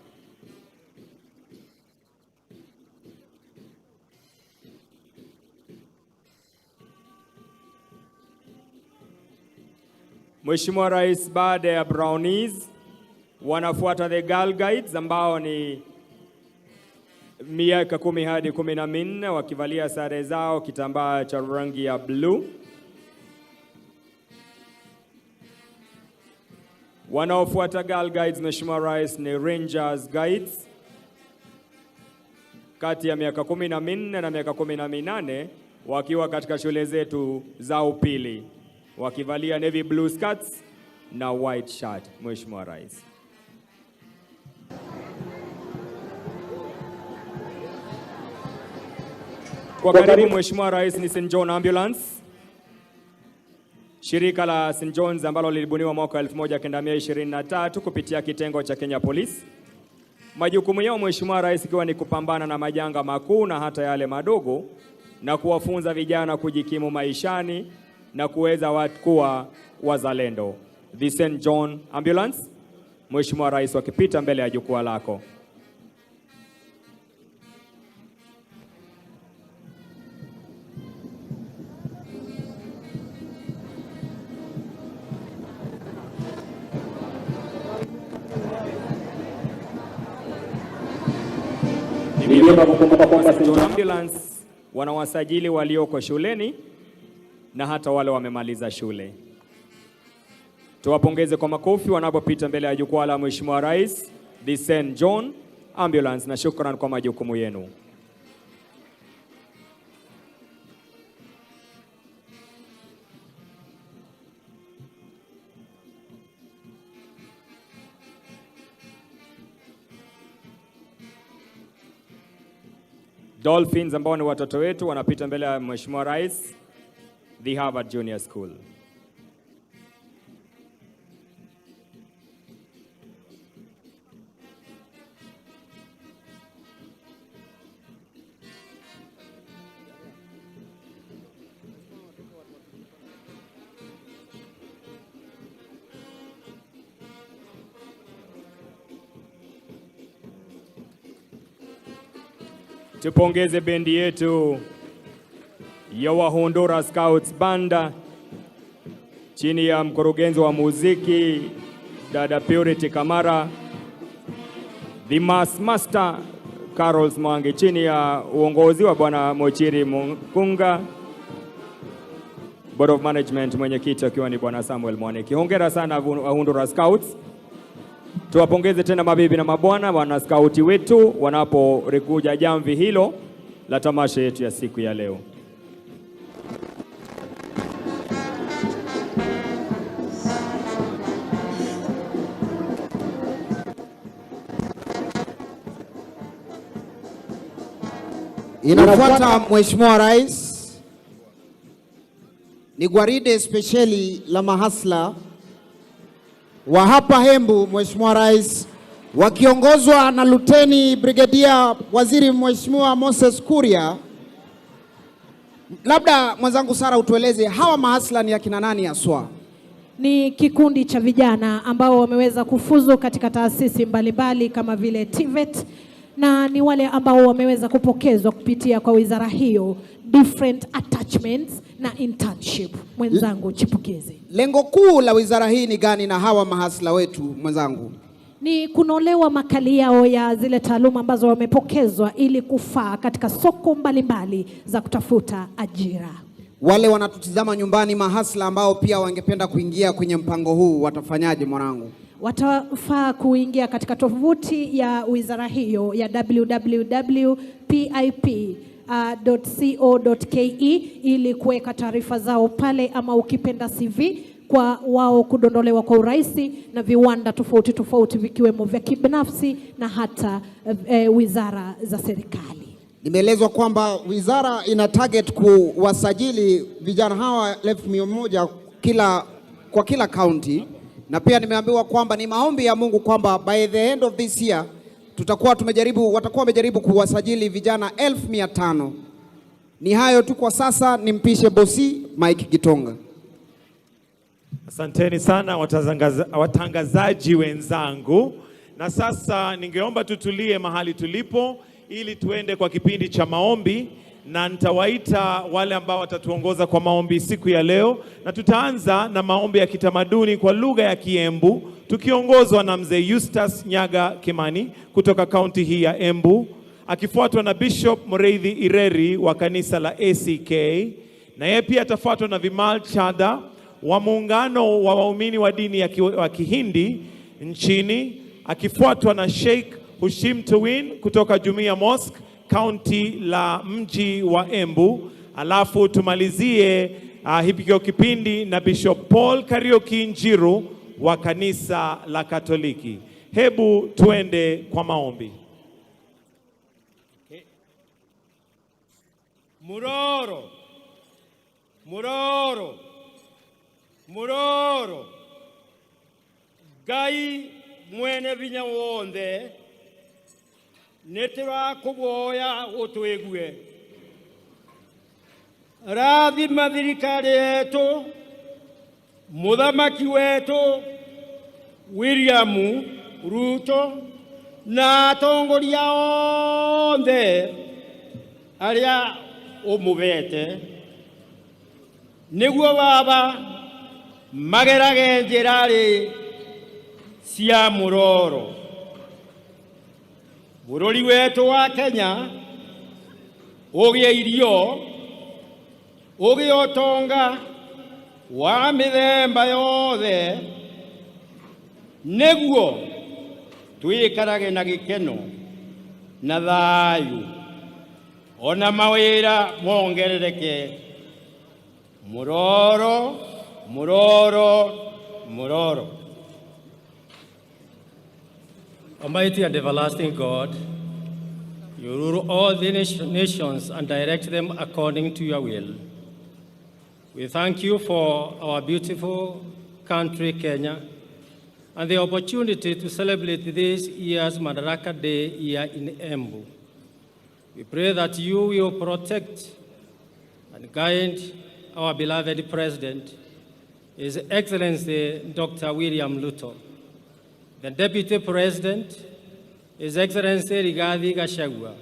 Mheshimiwa Rais, baada ya Brownies wanafuata the Girl Guides ambao ni miaka 10 hadi 14, wakivalia sare zao kitambaa cha rangi ya blue. Wanaofuata Girl Guides, Mheshimiwa Rais, ni Rangers Guides kati ya miaka 14 na miaka 18, wakiwa katika shule zetu za upili, wakivalia navy blue skirts na white shirt. Mheshimiwa Rais. Kwa karibu Mheshimiwa Rais ni St. John Ambulance. Shirika la St. John's ambalo lilibuniwa mwaka 1923 kupitia kitengo cha Kenya Police. Majukumu yao Mheshimiwa Rais ikiwa ni kupambana na majanga makuu na hata yale madogo, na kuwafunza vijana kujikimu maishani na kuweza kuwa wazalendo. The St. John Ambulance. Mheshimiwa Rais wakipita mbele ya jukwaa lako. Ni vyema kukumbuka kwamba St. John Ambulance wanawasajili walioko shuleni na hata wale wamemaliza shule. Tuwapongeze kwa makofi wanapopita mbele ya jukwaa la Mheshimiwa Rais, the St. John Ambulance, na shukrani kwa majukumu yenu. Dolphins ambao ni watoto wetu wanapita mbele ya Mheshimiwa Rais, the Harvard Junior School. Tupongeze bendi yetu ya Wahundura Scouts Banda chini ya mkurugenzi wa muziki dada Purity Kamara, the Mass Master Carols Mwangi chini ya uongozi wa Bwana Mochiri Mungunga, Board of Management mwenyekiti akiwa ni Bwana Samuel Mwaniki. Hongera sana Wahundura Scouts. Tuwapongeze tena mabibi na mabwana wana skauti wetu wanaporikuja jamvi hilo la tamasha yetu ya siku ya leo.
Inafuata Mheshimiwa Rais ni gwaride speciali la mahasla wa hapa Embu, Mheshimiwa Rais, wakiongozwa na Luteni Brigadia Waziri Mheshimiwa Moses Kuria. Labda mwenzangu Sara utueleze hawa mahasla ni akina nani haswa?
Ni kikundi cha vijana ambao wameweza kufuzu katika taasisi mbalimbali kama vile TVET, na ni wale ambao wameweza kupokezwa kupitia kwa wizara hiyo different attachments na internship. Mwenzangu chipukizi,
lengo kuu la wizara hii ni gani na hawa mahasla wetu mwenzangu?
Ni kunolewa makali yao ya zile taaluma ambazo wamepokezwa ili kufaa katika soko mbalimbali za kutafuta ajira.
Wale wanatutizama nyumbani mahasla ambao pia wangependa kuingia kwenye mpango huu watafanyaje mwanangu?
Watafaa kuingia katika tovuti ya wizara hiyo ya www.pip.co.ke ili kuweka taarifa zao pale, ama ukipenda CV kwa wao kudondolewa kwa urahisi na viwanda tofauti tofauti vikiwemo vya kibinafsi na hata wizara za serikali.
Nimeelezwa kwamba wizara ina target kuwasajili vijana hawa 1,100 kwa kila county, na pia nimeambiwa kwamba ni maombi ya Mungu kwamba by the end of this year watakuwa wamejaribu kuwasajili vijana 1,500. Ni hayo tu kwa sasa, nimpishe bosi Mike Gitonga.
Asanteni sana watangazaji wenzangu, na sasa ningeomba tutulie mahali tulipo ili tuende kwa kipindi cha maombi, na nitawaita wale ambao watatuongoza kwa maombi siku ya leo, na tutaanza na maombi ya kitamaduni kwa lugha ya Kiembu tukiongozwa na mzee Eustace Nyaga Kimani kutoka kaunti hii ya Embu, akifuatwa na Bishop Mureithi Ireri wa kanisa la ACK, na yeye pia atafuatwa na Vimal Chada wa muungano wa waumini wa dini ya Kihindi nchini, akifuatwa na Sheikh Hushim Tawin kutoka Jumuiya Mosque kaunti la mji wa Embu. Alafu tumalizie hipikio kipindi na Bishop Paul Kariuki Njiru wa kanisa la Katoliki. Hebu tuende kwa maombi.
Muroro, muroro, muroro, Gai mwene vinya wonde, netera kuboya otwegue. Rathima thirikari yetu, muthamaki wetu William Ruto na atongoria othe aria umubete, niguo baba magerage njirari cia muroro. Bururi wetu wa Kenya ugie irio, ugie otonga wa mithemba yothe, niguo tuikarage na gikeno na thayu, ona mawira mongerereke. Muroro, muroro, muroro.
Almighty and everlasting God, you rule all the nations and direct them according to your will. We thank you for our beautiful country, Kenya, and the opportunity to celebrate this year's Madaraka Day here in Embu. We pray that you will protect and guide our beloved President, His Excellency Dr. William Ruto, the Deputy President, His Excellency Rigathi Gachagua,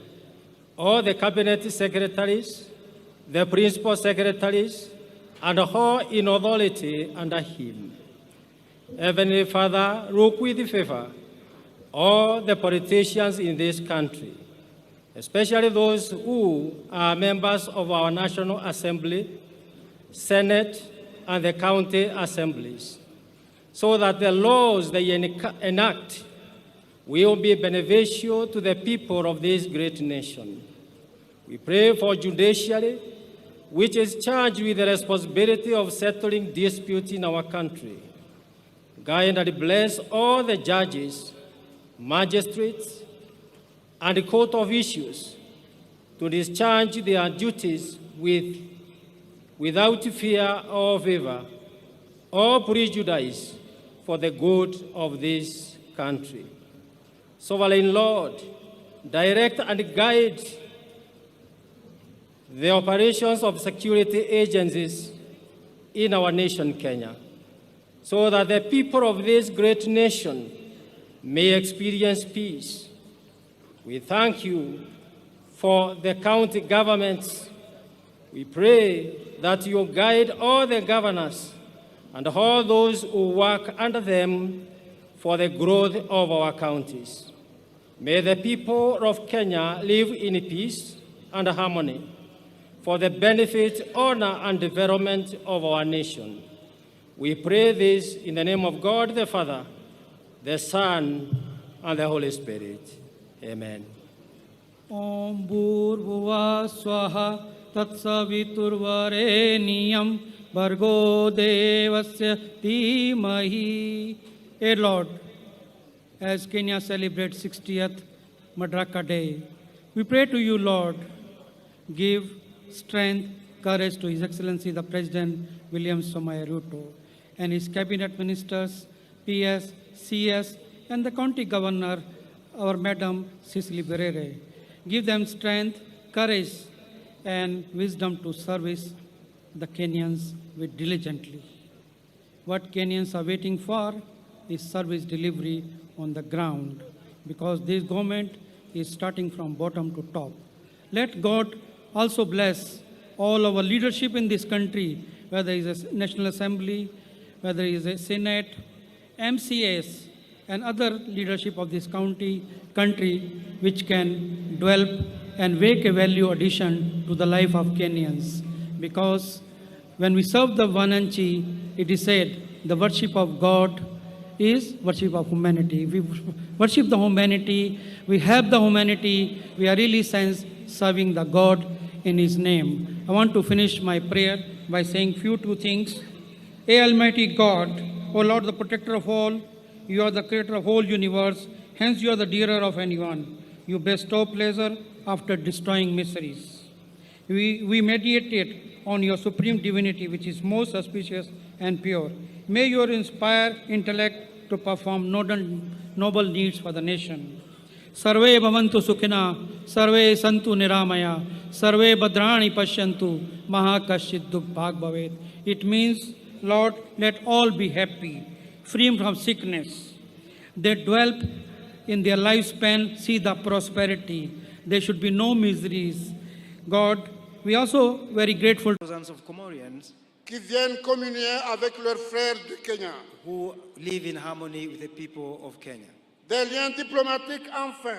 all the Cabinet Secretaries, the Principal Secretaries, and all in authority under him. Heavenly Father, look with favor all the politicians in this country, especially those who are members of our National Assembly, Senate, and the county assemblies, so that the laws they enact will be beneficial to the people of this great nation. We pray for judiciary, which is charged with the responsibility of settling disputes in our country. Guide and bless all the judges, magistrates, and court officials to discharge their duties without fear or favor or prejudice for the good of this country. Sovereign Lord, direct and guide the operations of security agencies in our nation, Kenya, so that the people of this great nation may experience peace. We thank you for the county governments. We pray that you guide all the governors and all those who work under them for the growth of our counties. May the people of Kenya live in peace and harmony for the benefit, honor, and development of our nation. We pray this in the name of God the Father, the Son, and the Holy Spirit. Amen.
Om Bhurbhuva Swaha Tatsaviturvareniyam
𝙏𝙤𝙖𝙣 𝙔𝙤 𝙤𝙗. Dear Lord, as Kenya celebrates 60th Madaraka Day, we pray to you, Lord, give strength, courage to His Excellency the President William Samoei Ruto and his cabinet ministers, PS, CS, and the county governor, our Madam Cecily Berere. Give them strength, courage, and wisdom to service the Kenyans with diligently. What Kenyans are waiting for is service delivery on the ground, because this government is starting from bottom to top. Let God also bless all our leadership in this country, whether it is a National Assembly, whether it is a Senate, MCAs, and other leadership of this country, which can develop and make a value addition to the life of Kenyans. Because when we serve the Wananchi, it is said the worship of God is worship of humanity. We worship the humanity, we help the humanity, we are really serving the God in His name. I want to finish my prayer by saying two things. Almighty God, O Lord, the protector of all, you are the creator of whole universe, hence you are the dearer of anyone. You bestow pleasure after destroying miseries. We meditate on your supreme divinity, which is most auspicious and pure. May your inspire intellect to perform noble needs for the nation. Sarve bhavantu sukhina, sarve santu niramaya, sarve bhadrani pashyantu, mahakashit bhag bhavet. It means, Lord, let all be happy, free from sickness. They dwell in their lifespan, see the prosperity. There should be no miseries. God, we are also very grateful to thousands of Comorians
qui viennent communier avec leurs frères du Kenya,
who live in harmony with the people of Kenya.
Des liens diplomatiques enfin,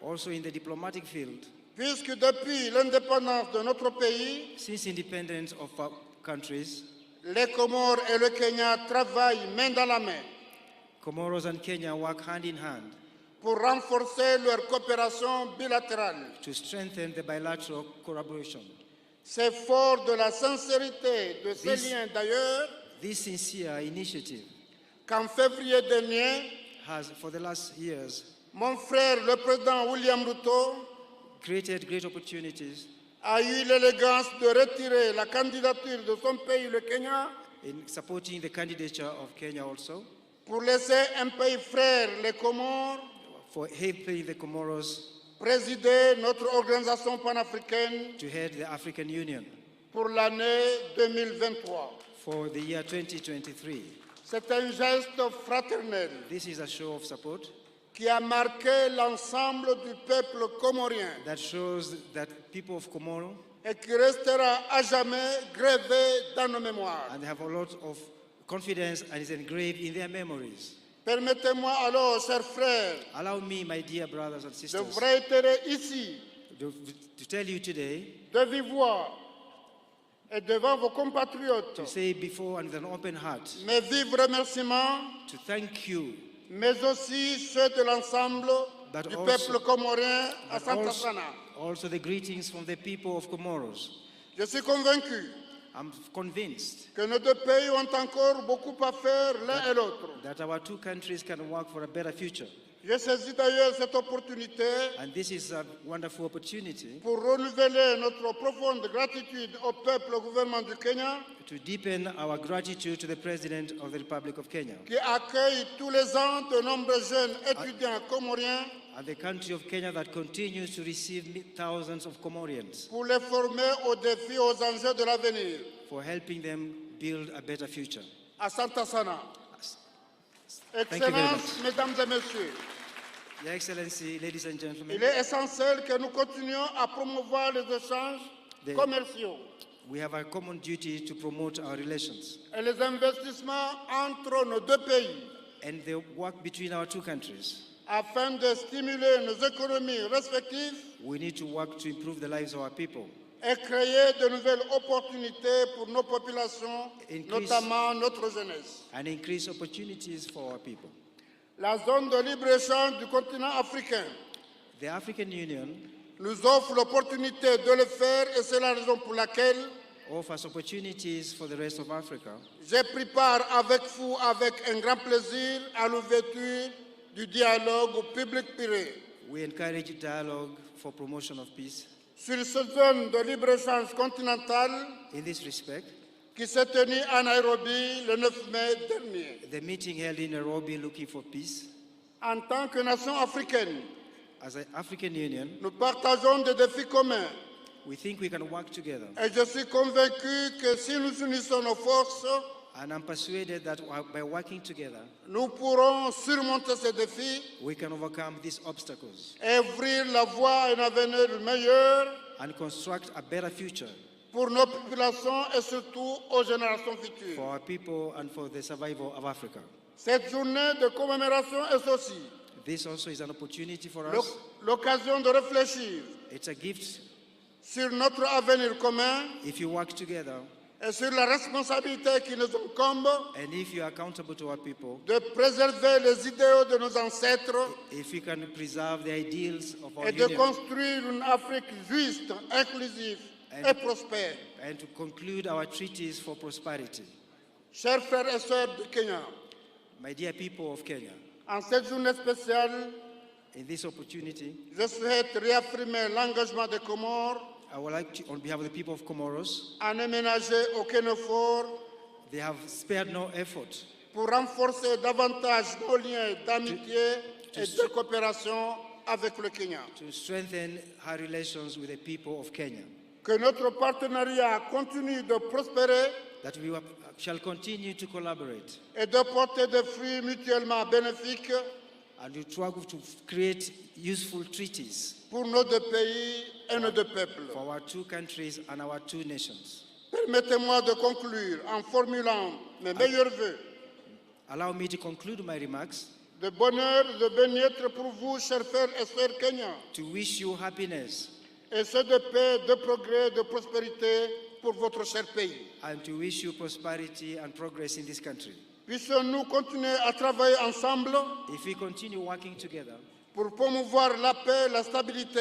also in the diplomatic field,
puisque depuis l'indépendance de notre pays,
since independence of our countries,
les Comores et le Kenya travaillent main dans la main.
Comoros and Kenya work hand in hand
pour renforcer leur coopération bilatérale.
To strengthen the bilateral collaboration.
C'est fort de la sincérité de ces liens d'ailleurs
this sincere initiative
qu'en février dernier,
has, for the last years,
mon frère, le président William Ruto,
created great opportunities,
a eu l'élégance de retirer la candidature de son pays, le Kenya,
in supporting the candidature of Kenya also,
pour laisser un pays frère, les Comores,
for helping the Comoros
présider notre organisation panafricaine
to head the African Union
pour l'année 2023.
For the year 2023.
C'est un geste fraternel.
This is a show of support
qui a marqué l'ensemble du peuple comorien.
That shows that people of Comoro
et qui restera à jamais gravé dans nos mémoires.
And they have a lot of confidence and is engraved in their memories.
Permettez-moi alors, chers frères,
allow me, my dear brothers and sisters,
de vous réitérer ici,
to tell you today,
de vive voix et devant vos compatriotes,
to say before and with an open heart,
mes vifs remerciements,
to thank you,
mais aussi ceux de l'ensemble du peuple comorien à Santa Sana.
Also the greetings from the people of Comoros.
Je suis convaincu
I'm convinced
que nos deux pays ont encore beaucoup à faire l'un et l'autre.
That our two countries can work for a better future.
J'ai saisi d'ailleurs cette opportunité
and this is a wonderful opportunity
pour renouveler notre profonde gratitude au peuple et au gouvernement du Kenya
to deepen our gratitude to the President of the Republic of Kenya
qui accueille tous les ans de nombreux jeunes étudiants comoriens
and the country of Kenya that continues to receive thousands of Comorians
pour les former aux défis, aux enjeux de l'avenir.
For helping them build a better future.
À Santa Sana. Excellences, mesdames et messieurs.
Your Excellency, ladies and gentlemen.
Il est essentiel que nous continuions à promouvoir les échanges commerciaux.
We have a common duty to promote our relations.
Et les investissements entre nos deux pays.
And the work between our two countries.
Afin de stimuler nos économies respectives.
We need to work to improve the lives of our people.
Et créer de nouvelles opportunités pour nos populations, notamment notre jeunesse.
And increase opportunities for our people.
La zone de libre-échange du continent africain
the African Union
nous offre l'opportunité de le faire et c'est la raison pour laquelle
offers opportunities for the rest of Africa.
Je prépare avec vous, avec un grand plaisir, à l'ouverture du dialogue public-privé.
We encourage dialogue for promotion of peace.
Sur cette zone de libre-échange continentale,
in this respect,
qui s'est tenue à Nairobi le 9 mai dernier.
The meeting held in Nairobi looking for peace.
En tant que nation africaine,
as an African Union,
nous partageons des défis communs.
We think we can work together.
Et je suis convaincu que si nous unissons nos forces,
and I'm persuaded that by working together,
nous pourrons surmonter ces défis,
we can overcome these obstacles,
et ouvrir la voie à un avenir meilleur,
and construct a better future
pour nos populations et surtout aux générations futures.
For our people and for the survival of Africa.
Cette journée de commémoration est aussi
this also is an opportunity for us.
L'occasion de réfléchir.
It's a gift.
Sur notre avenir commun.
If you work together.
Et sur la responsabilité qui nous incombe.
And if you are accountable to our people.
De préserver les idéaux de nos ancêtres.
If we can preserve the ideals of our
et de construire une Afrique juste, inclusive et prospère.
And to conclude our treaties for prosperity.
Chers frères et sœurs de Kenya.
My dear people of Kenya.
En cette journée spéciale,
in this opportunity,
je souhaite réaffirmer l'engagement des Comores.
I would like to, on behalf of the people of Comoros,
à ne ménager aucun effort.
They have spared no effort.
Pour renforcer davantage nos liens d'amitié et de coopération avec le Kenya.
To strengthen our relations with the people of Kenya.
Que notre partenariat continue de prospérer.
That we shall continue to collaborate.
Et de porter des fruits mutuellement bénéfiques.
And to try to create useful treaties.
Pour nos deux pays et nos deux peuples.
For our two countries and our two nations.
Permettez-moi de conclure en formulant mes meilleurs vœux.
Allow me to conclude my remarks.
De bonheur, de bien-être pour vous, chers frères et sœurs kenyans.
To wish you happiness.
Et ceux de paix, de progrès, de prospérité pour votre cher pays.
And to wish you prosperity and progress in this country.
Puissions-nous continuer à travailler ensemble.
If we continue working together.
Pour promouvoir la paix, la stabilité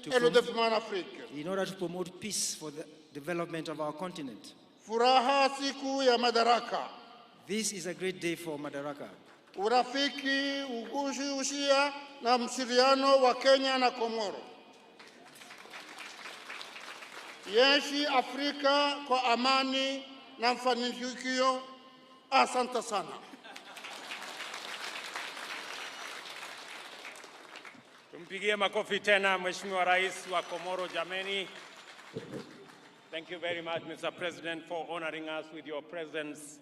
et le développement en Afrique.
In order to promote peace for the development of our continent.
Furaha siku ya Madaraka.
This is a great day for Madaraka.
Urafiki, ushia na mshikamano wa Kenya na Komoro. Yaishi Afrika kwa amani na mafanikio. Asante sana.
Tumpigie makofi tena Mheshimiwa Rais wa Komoro jameni. Thank you very much, Mr. President, for honoring us with your presence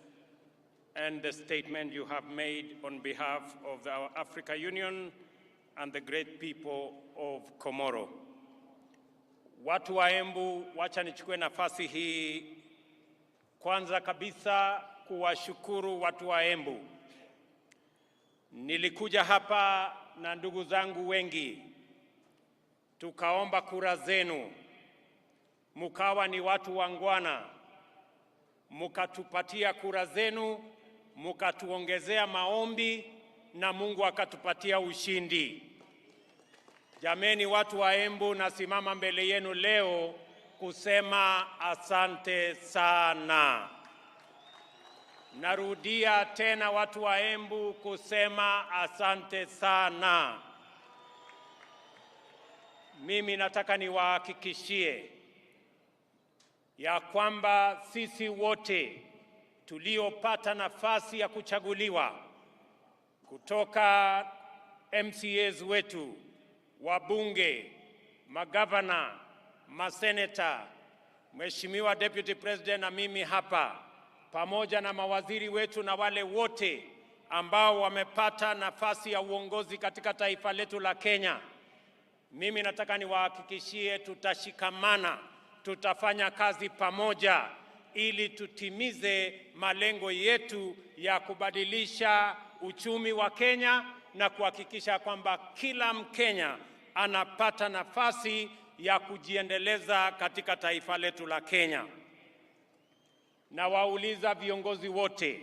and the statement you have made on behalf of our Africa Union and the great people of Komoro. Watu wa Embu, wacha nichukue nafasi hii kwanza kabisa kuwashukuru watu wa Embu. Nilikuja hapa na ndugu zangu wengi, tukaomba kura zenu, mukawa ni watu wangwana, mukatupatia kura zenu, mukatuongezea maombi na Mungu akatupatia ushindi. Jameni watu wa Embu, nasimama mbele yenu leo kusema asante sana. Narudia tena watu wa Embu kusema asante sana. Mimi nataka niwahakikishie ya kwamba sisi wote tuliopata nafasi ya kuchaguliwa kutoka MCAs wetu, wabunge, magavana, maseneta, Mheshimiwa Deputy President na mimi hapa, pamoja na mawaziri wetu na wale wote ambao wamepata nafasi ya uongozi katika taifa letu la Kenya. Mimi nataka niwahakikishie tutashikamana, tutafanya kazi pamoja ili tutimize malengo yetu ya kubadilisha uchumi wa Kenya na kuhakikisha kwamba kila Mkenya anapata nafasi ya kujiendeleza katika taifa letu la Kenya. Na wauliza viongozi wote,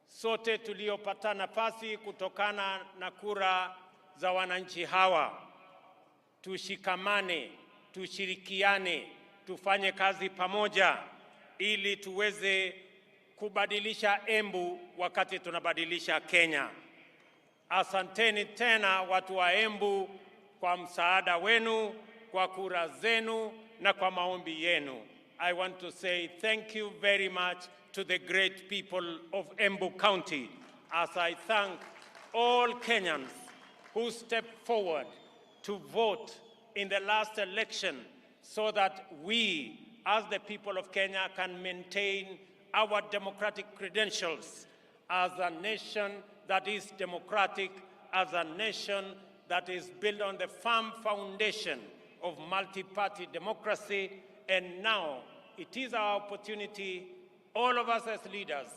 sote tuliopata nafasi kutokana na kura za wananchi hawa, tushikamane, tushirikiane tufanye kazi pamoja ili tuweze kubadilisha Embu wakati tunabadilisha Kenya. Asanteni tena watu wa Embu kwa msaada wenu, kwa kura zenu na kwa maombi yenu. I want to say thank you very much to the great people of Embu County, as I thank all Kenyans who stepped forward to vote in the last election so that we, as the people of Kenya, can maintain our democratic credentials as a nation that is democratic, as a nation that is built on the firm foundation of multi-party democracy. And now it is our opportunity, all of us as leaders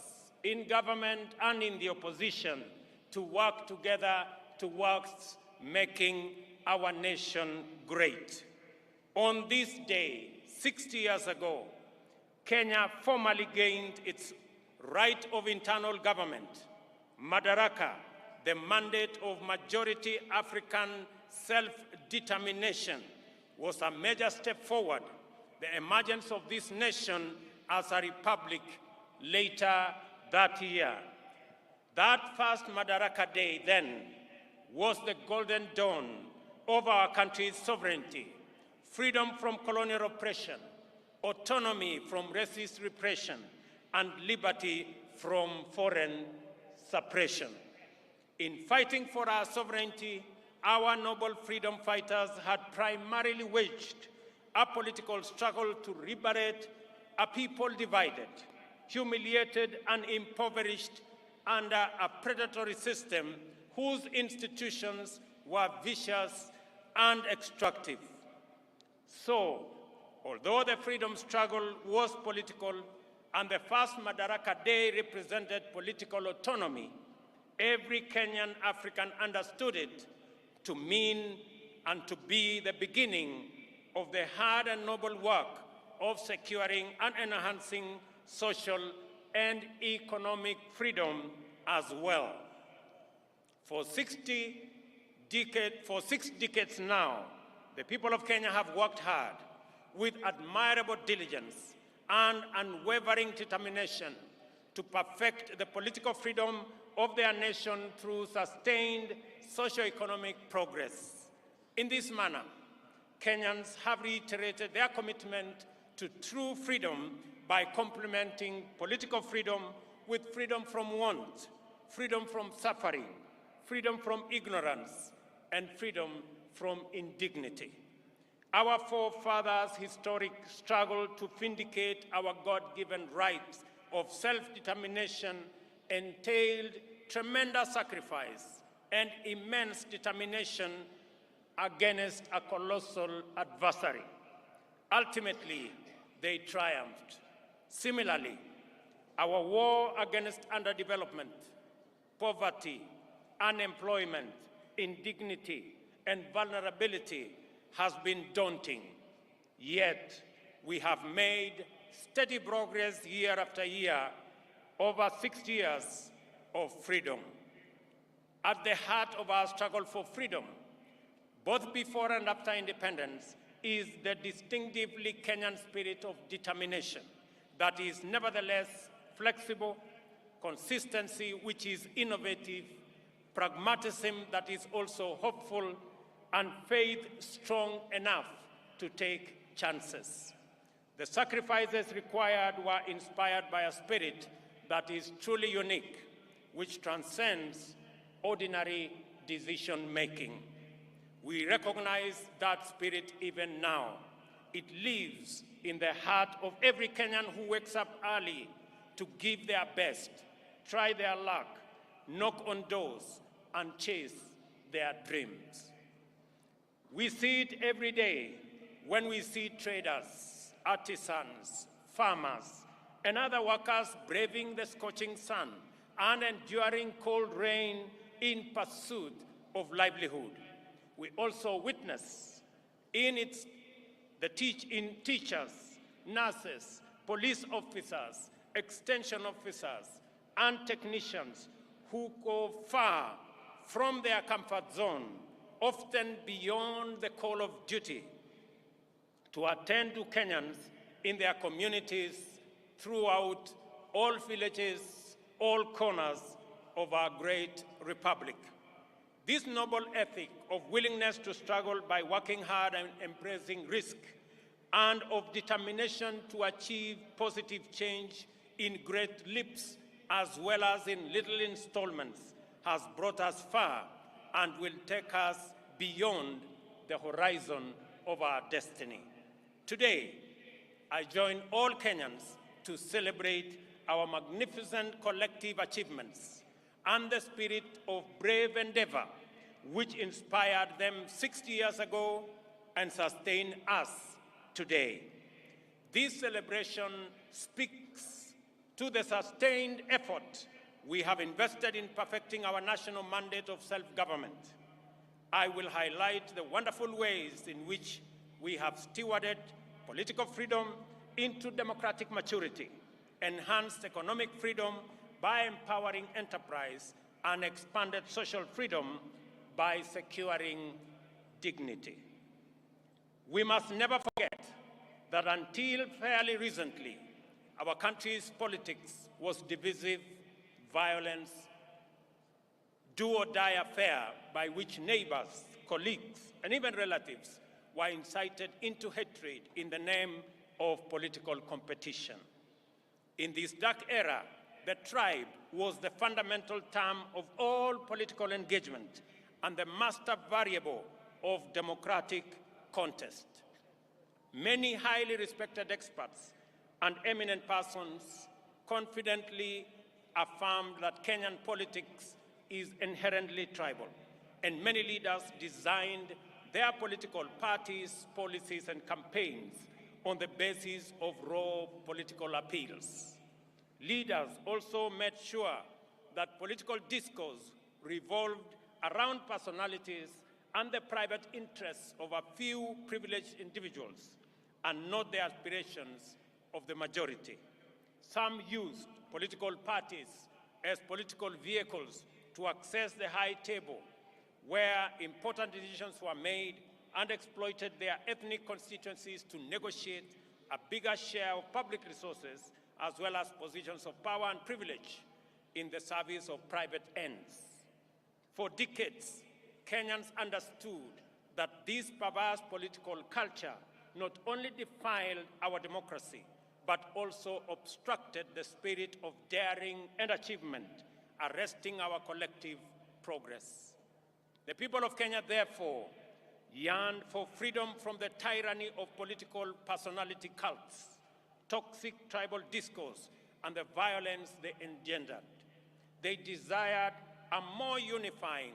in government and in the opposition, to work together towards making our nation great. On this day, 60 years ago, Kenya formally gained its right of internal government. Madaraka, the mandate of majority African self-determination, was a major step forward. The emergence of this nation as a republic later that year. That first Madaraka Day then was the golden dawn of our country's sovereignty, freedom from colonial oppression, autonomy from racist repression, and liberty from foreign suppression. In fighting for our sovereignty, our noble freedom fighters had primarily waged a political struggle to liberate a people divided, humiliated, and impoverished under a predatory system whose institutions were vicious and extractive. So, although the freedom struggle was political and the first Madaraka Day represented political autonomy, every Kenyan African understood it to mean and to be the beginning of the hard and noble work of securing and enhancing social and economic freedom as well. For 6 decades now, the people of Kenya have worked hard with admirable diligence and unwavering determination to perfect the political freedom of their nation through sustained socio-economic progress. In this manner, Kenyans have reiterated their commitment to true freedom by complementing political freedom with freedom from want, freedom from suffering, freedom from ignorance, and freedom from indignity. Our forefathers' historic struggle to vindicate our God-given rights of self-determination entailed tremendous sacrifice and immense determination against a colossal adversary. Ultimately, they triumphed. Similarly, our war against underdevelopment, poverty, unemployment, indignity, and vulnerability has been daunting. Yet, we have made steady progress year after year over 60 years of freedom. At the heart of our struggle for freedom, both before and after independence, is the distinctively Kenyan spirit of determination that is nevertheless flexible, consistency which is innovative, pragmatism that is also hopeful, and faith strong enough to take chances. The sacrifices required were inspired by a spirit that is truly unique, which transcends ordinary decision-making. We recognize that spirit even now. It lives in the heart of every Kenyan who wakes up early to give their best, try their luck, knock on doors, and chase their dreams. We see it every day when we see traders, artisans, farmers, and other workers braving the scorching sun and enduring cold rain in pursuit of livelihood. We also witness in teachers, nurses, police officers, extension officers, and technicians who go far from their comfort zone, often beyond the call of duty, to attend to Kenyans in their communities throughout all villages, all corners of our great republic. This noble ethic of willingness to struggle by working hard and embracing risk, and of determination to achieve positive change in great leaps as well as in little installments, has brought us far and will take us beyond the horizon of our destiny. Today, I join all Kenyans to celebrate our magnificent collective achievements and the spirit of brave endeavor which inspired them 60 years ago and sustain us today. This celebration speaks to the sustained effort we have invested in perfecting our national mandate of self-government. I will highlight the wonderful ways in which we have stewarded political freedom into democratic maturity, enhanced economic freedom by empowering enterprise, and expanded social freedom by securing dignity. We must never forget that until fairly recently, our country's politics was divisive, violence, do-or-die affair by which neighbors, colleagues, and even relatives were incited into hatred in the name of political competition. In this dark era, the tribe was the fundamental term of all political engagement and the master variable of democratic contest. Many highly respected experts and eminent persons confidently affirmed that Kenyan politics is inherently tribal, and many leaders designed their political parties, policies, and campaigns on the basis of raw political appeals. Leaders also made sure that political discourse revolved around personalities and the private interests of a few privileged individuals, and not the aspirations of the majority. Some used political parties as political vehicles to access the high table where important decisions were made, and exploited their ethnic constituencies to negotiate a bigger share of public resources as well as positions of power and privilege in the service of private ends. For decades, Kenyans understood that this perverse political culture not only defiled our democracy, but also obstructed the spirit of daring and achievement, arresting our collective progress. The people of Kenya, therefore, yearned for freedom from the tyranny of political personality cults, toxic tribal discourse, and the violence they engendered. They desired a more unifying,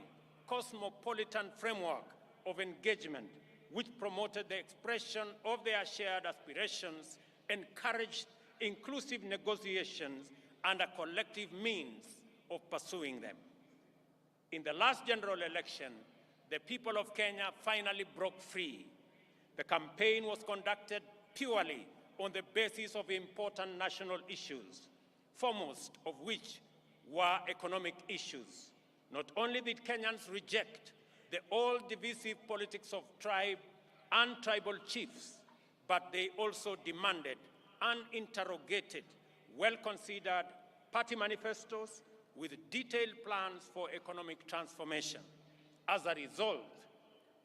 cosmopolitan framework of engagement which promoted the expression of their shared aspirations, encouraged inclusive negotiations, and a collective means of pursuing them. In the last general election, the people of Kenya finally broke free. The campaign was conducted purely on the basis of important national issues, foremost of which were economic issues. Not only did Kenyans reject the old divisive politics of tribe and tribal chiefs, but they also demanded and interrogated well-considered party manifestos with detailed plans for economic transformation. As a result,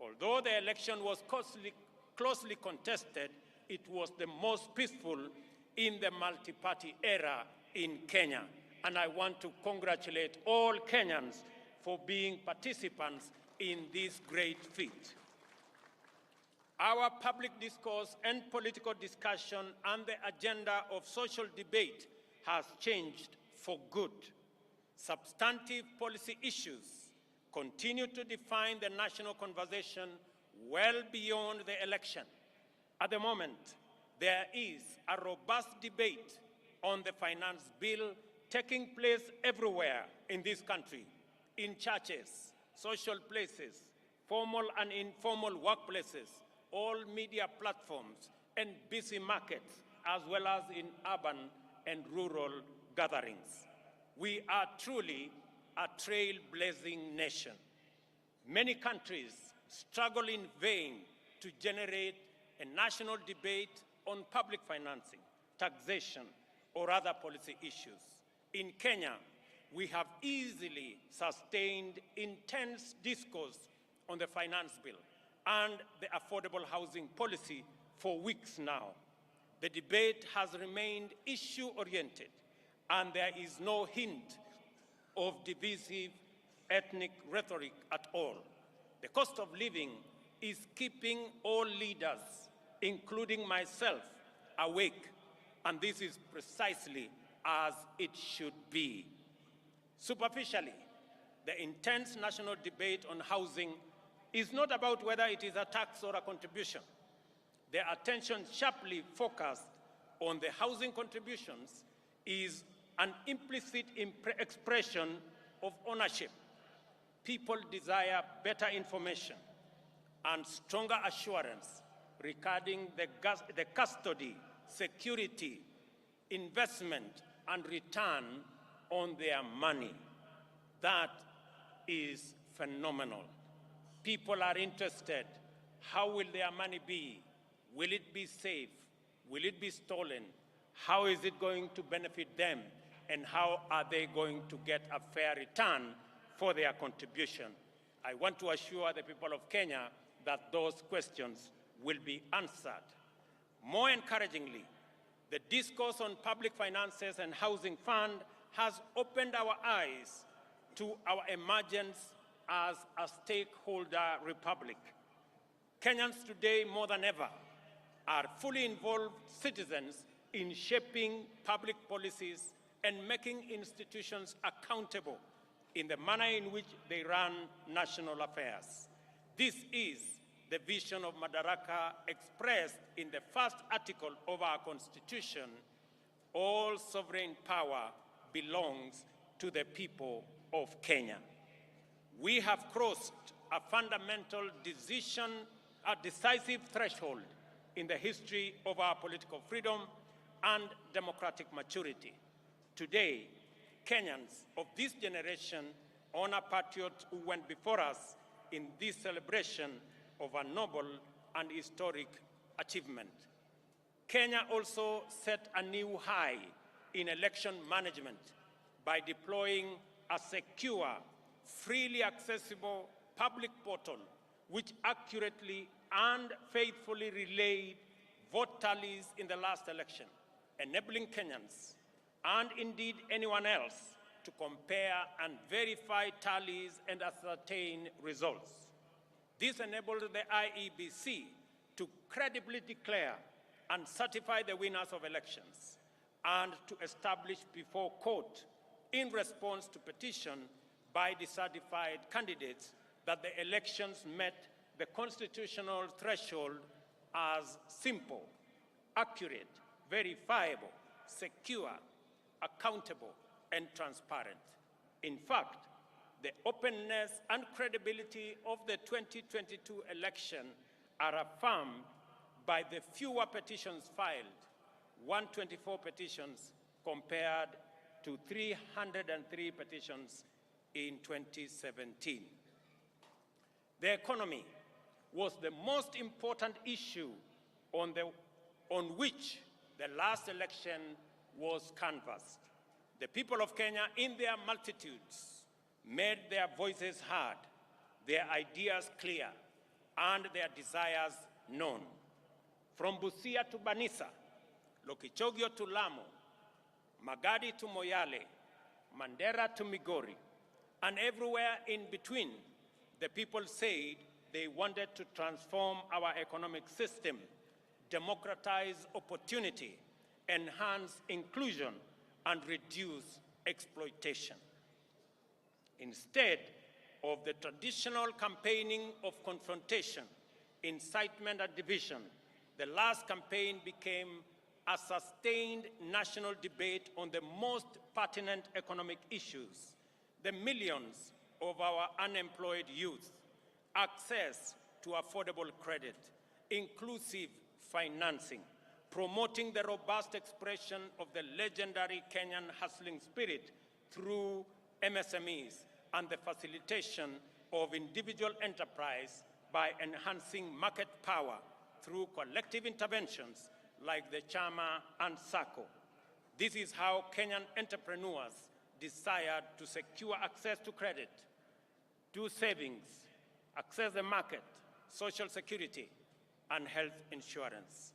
although the election was closely contested, it was the most peaceful in the multi-party era in Kenya. And I want to congratulate all Kenyans for being participants in this great feat. Our public discourse and political discussion and the agenda of social debate has changed for good. Substantive policy issues continue to define the national conversation well beyond the election. At the moment, there is a robust debate on the finance bill taking place everywhere in this country, in churches, social places, formal and informal workplaces, all media platforms, and busy markets, as well as in urban and rural gatherings. We are truly a trailblazing nation. Many countries struggle in vain to generate a national debate on public financing, taxation, or other policy issues. In Kenya, we have easily sustained intense discourse on the finance bill and the affordable housing policy for weeks now. The debate has remained issue-oriented, and there is no hint of divisive ethnic rhetoric at all. The cost of living is keeping all leaders, including myself, awake, and this is precisely as it should be. Superficially, the intense national debate on housing is not about whether it is a tax or a contribution. The attention sharply focused on the housing contributions is an implicit expression of ownership. People desire better information and stronger assurance regarding the custody, security, investment, and return on their money. That is phenomenal. People are interested. How will their money be? Will it be safe? Will it be stolen? How is it going to benefit them? And how are they going to get a fair return for their contribution? I want to assure the people of Kenya that those questions will be answered. More encouragingly, the discourse on public finances and housing fund has opened our eyes to our emergence as a stakeholder republic. Kenyans today, more than ever, are fully involved citizens in shaping public policies and making institutions accountable in the manner in which they run national affairs. This is the vision of Madaraka expressed in the first article of our Constitution: all sovereign power belongs to the people of Kenya. We have crossed a fundamental decision, a decisive threshold in the history of our political freedom and democratic maturity. Today, Kenyans of this generation honor patriots who went before us in this celebration of a noble and historic achievement. Kenya also set a new high in election management by deploying a secure, freely accessible public portal which accurately and faithfully relayed vote tallies in the last election, enabling Kenyans, and indeed anyone else, to compare and verify tallies and ascertain results. This enabled the IEBC to credibly declare and certify the winners of elections and to establish before court, in response to petition by dissatisfied candidates, that the elections met the constitutional threshold as simple, accurate, verifiable, secure, accountable, and transparent. In fact, the openness and credibility of the 2022 election are affirmed by the fewer petitions filed, 124 petitions compared to 303 petitions in 2017. The economy was the most important issue on which the last election was canvassed. The people of Kenya, in their multitudes, made their voices heard, their ideas clear, and their desires known. From Busia to Banisa, Lokichogio to Lamu, Magadi to Moyale, Mandera to Migori, and everywhere in between, the people said they wanted to transform our economic system, democratize opportunity, enhance inclusion, and reduce exploitation. Instead of the traditional campaigning of confrontation, incitement, and division, the last campaign became a sustained national debate on the most pertinent economic issues: the millions of our unemployed youth, access to affordable credit, inclusive financing, promoting the robust expression of the legendary Kenyan hustling spirit through MSMEs, and the facilitation of individual enterprise by enhancing market power through collective interventions like the Chama and SACCO. This is how Kenyan entrepreneurs desired to secure access to credit, do savings, access the market, social security, and health insurance.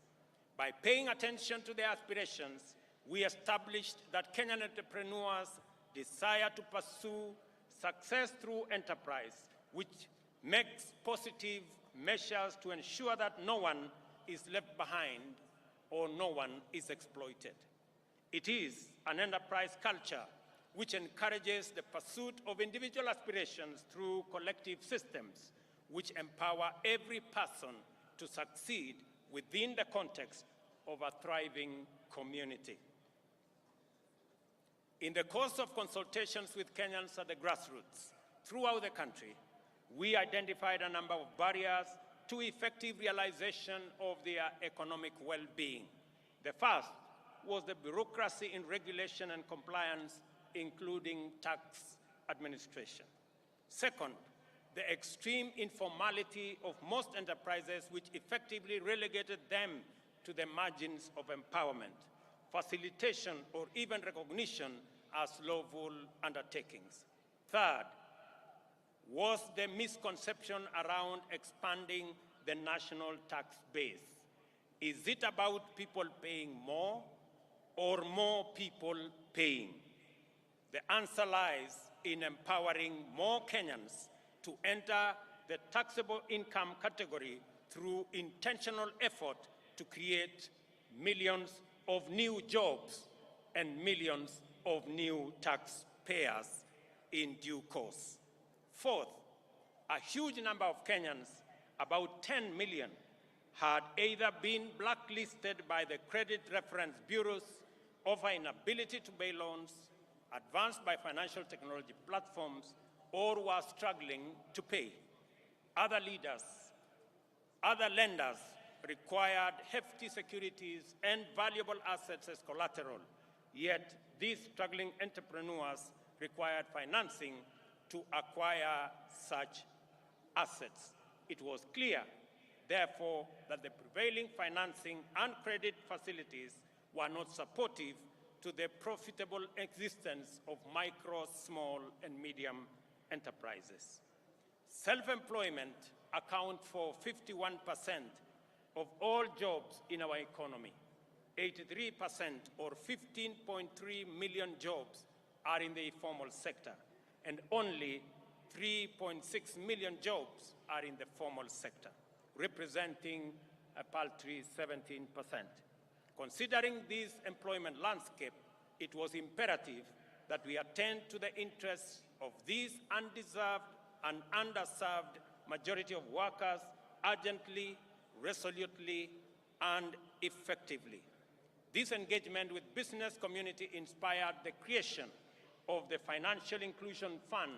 By paying attention to their aspirations, we established that Kenyan entrepreneurs desire to pursue success through enterprise, which makes positive measures to ensure that no one is left behind or no one is exploited. It is an enterprise culture which encourages the pursuit of individual aspirations through collective systems, which empower every person to succeed within the context of a thriving community. In the course of consultations with Kenyans at the grassroots throughout the country, we identified a number of barriers to effective realization of their economic well-being. The first was the bureaucracy in regulation and compliance, including tax administration. Second, the extreme informality of most enterprises, which effectively relegated them to the margins of empowerment, facilitation, or even recognition as lawful undertakings. Third, was the misconception around expanding the national tax base. Is it about people paying more or more people paying? The answer lies in empowering more Kenyans to enter the taxable income category through intentional effort to create millions of new jobs and millions of new taxpayers in due course. Fourth, a huge number of Kenyans, about 10 million, had either been blacklisted by the credit reference bureaus, of an inability to pay loans, advanced by financial technology platforms, or were struggling to pay. Other lenders required hefty securities and valuable assets as collateral, yet these struggling entrepreneurs required financing to acquire such assets. It was clear, therefore, that the prevailing financing and credit facilities were not supportive to the profitable existence of micro, small, and medium enterprises. Self-employment accounts for 51% of all jobs in our economy. 83% or 15.3 million jobs are in the informal sector, and only 3.6 million jobs are in the formal sector, representing a paltry 17%. Considering this employment landscape, it was imperative that we attend to the interests of these undeserved and underserved majority of workers urgently, resolutely, and effectively. This engagement with business community inspired the creation of the Financial Inclusion Fund,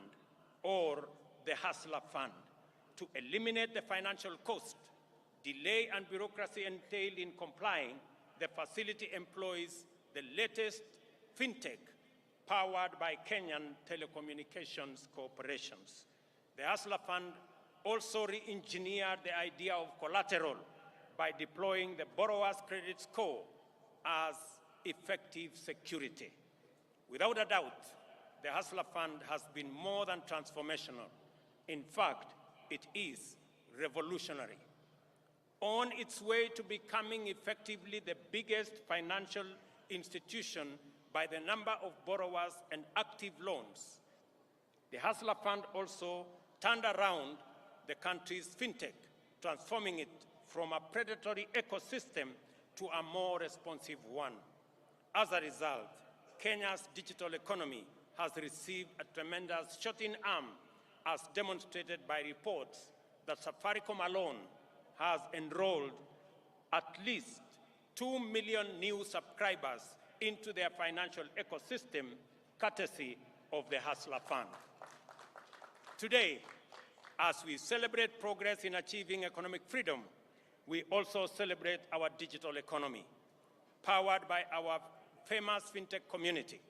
or the Hustler Fund, to eliminate the financial cost, delay, and bureaucracy entailed in complying. The facility employs the latest fintech powered by Kenyan telecommunications corporations. The Hustler Fund also re-engineered the idea of collateral by deploying the borrower's credit score as effective security. Without a doubt, the Hustler Fund has been more than transformational. In fact, it is revolutionary. On its way to becoming effectively the biggest financial institution by the number of borrowers and active loans, the Hustler Fund also turned around the country's fintech, transforming it from a predatory ecosystem to a more responsive one. As a result, Kenya's digital economy has received a tremendous shot in arm, as demonstrated by reports that Safaricom alone has enrolled at least 2 million new subscribers into their financial ecosystem, courtesy of the Hustler Fund. Today, as we celebrate progress in achieving economic freedom, we also celebrate our digital economy. Powered by our famous fintech community,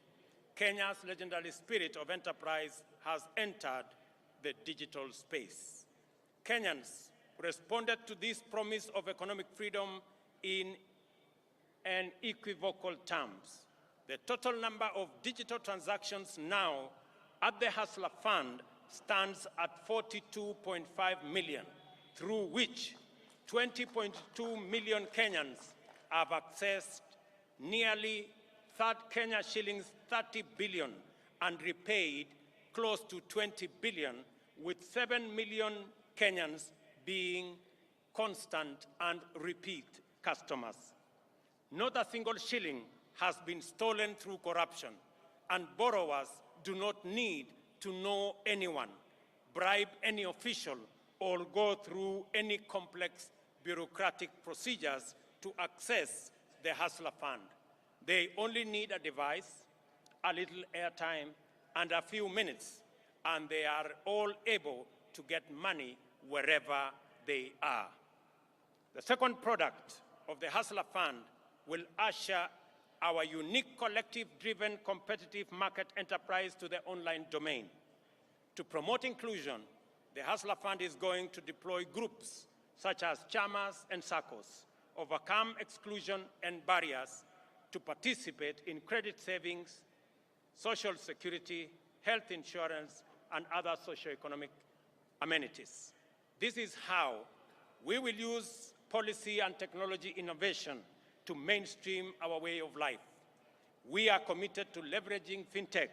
Kenya's legendary spirit of enterprise has entered the digital space. Kenyans responded to this promise of economic freedom in unequivocal terms. The total number of digital transactions now at the Hustler Fund stands at 42.5 million, through which 20.2 million Kenyans have accessed nearly Kenya shillings 30 billion and repaid close to 20 billion, with 7 million Kenyans being constant and repeat customers. Not a single shilling has been stolen through corruption, and borrowers do not need to know anyone, bribe any official, or go through any complex bureaucratic procedures to access the Hustler Fund. They only need a device, a little airtime, and a few minutes, and they are all able to get money wherever they are. The second product of the Hustler Fund will usher our unique collective-driven competitive market enterprise to the online domain. To promote inclusion, the Hustler Fund is going to deploy groups such as chamas and SACCOs, overcome exclusion and barriers to participate in credit savings, social security, health insurance, and other socio-economic amenities. This is how we will use policy and technology innovation to mainstream our way of life. We are committed to leveraging fintech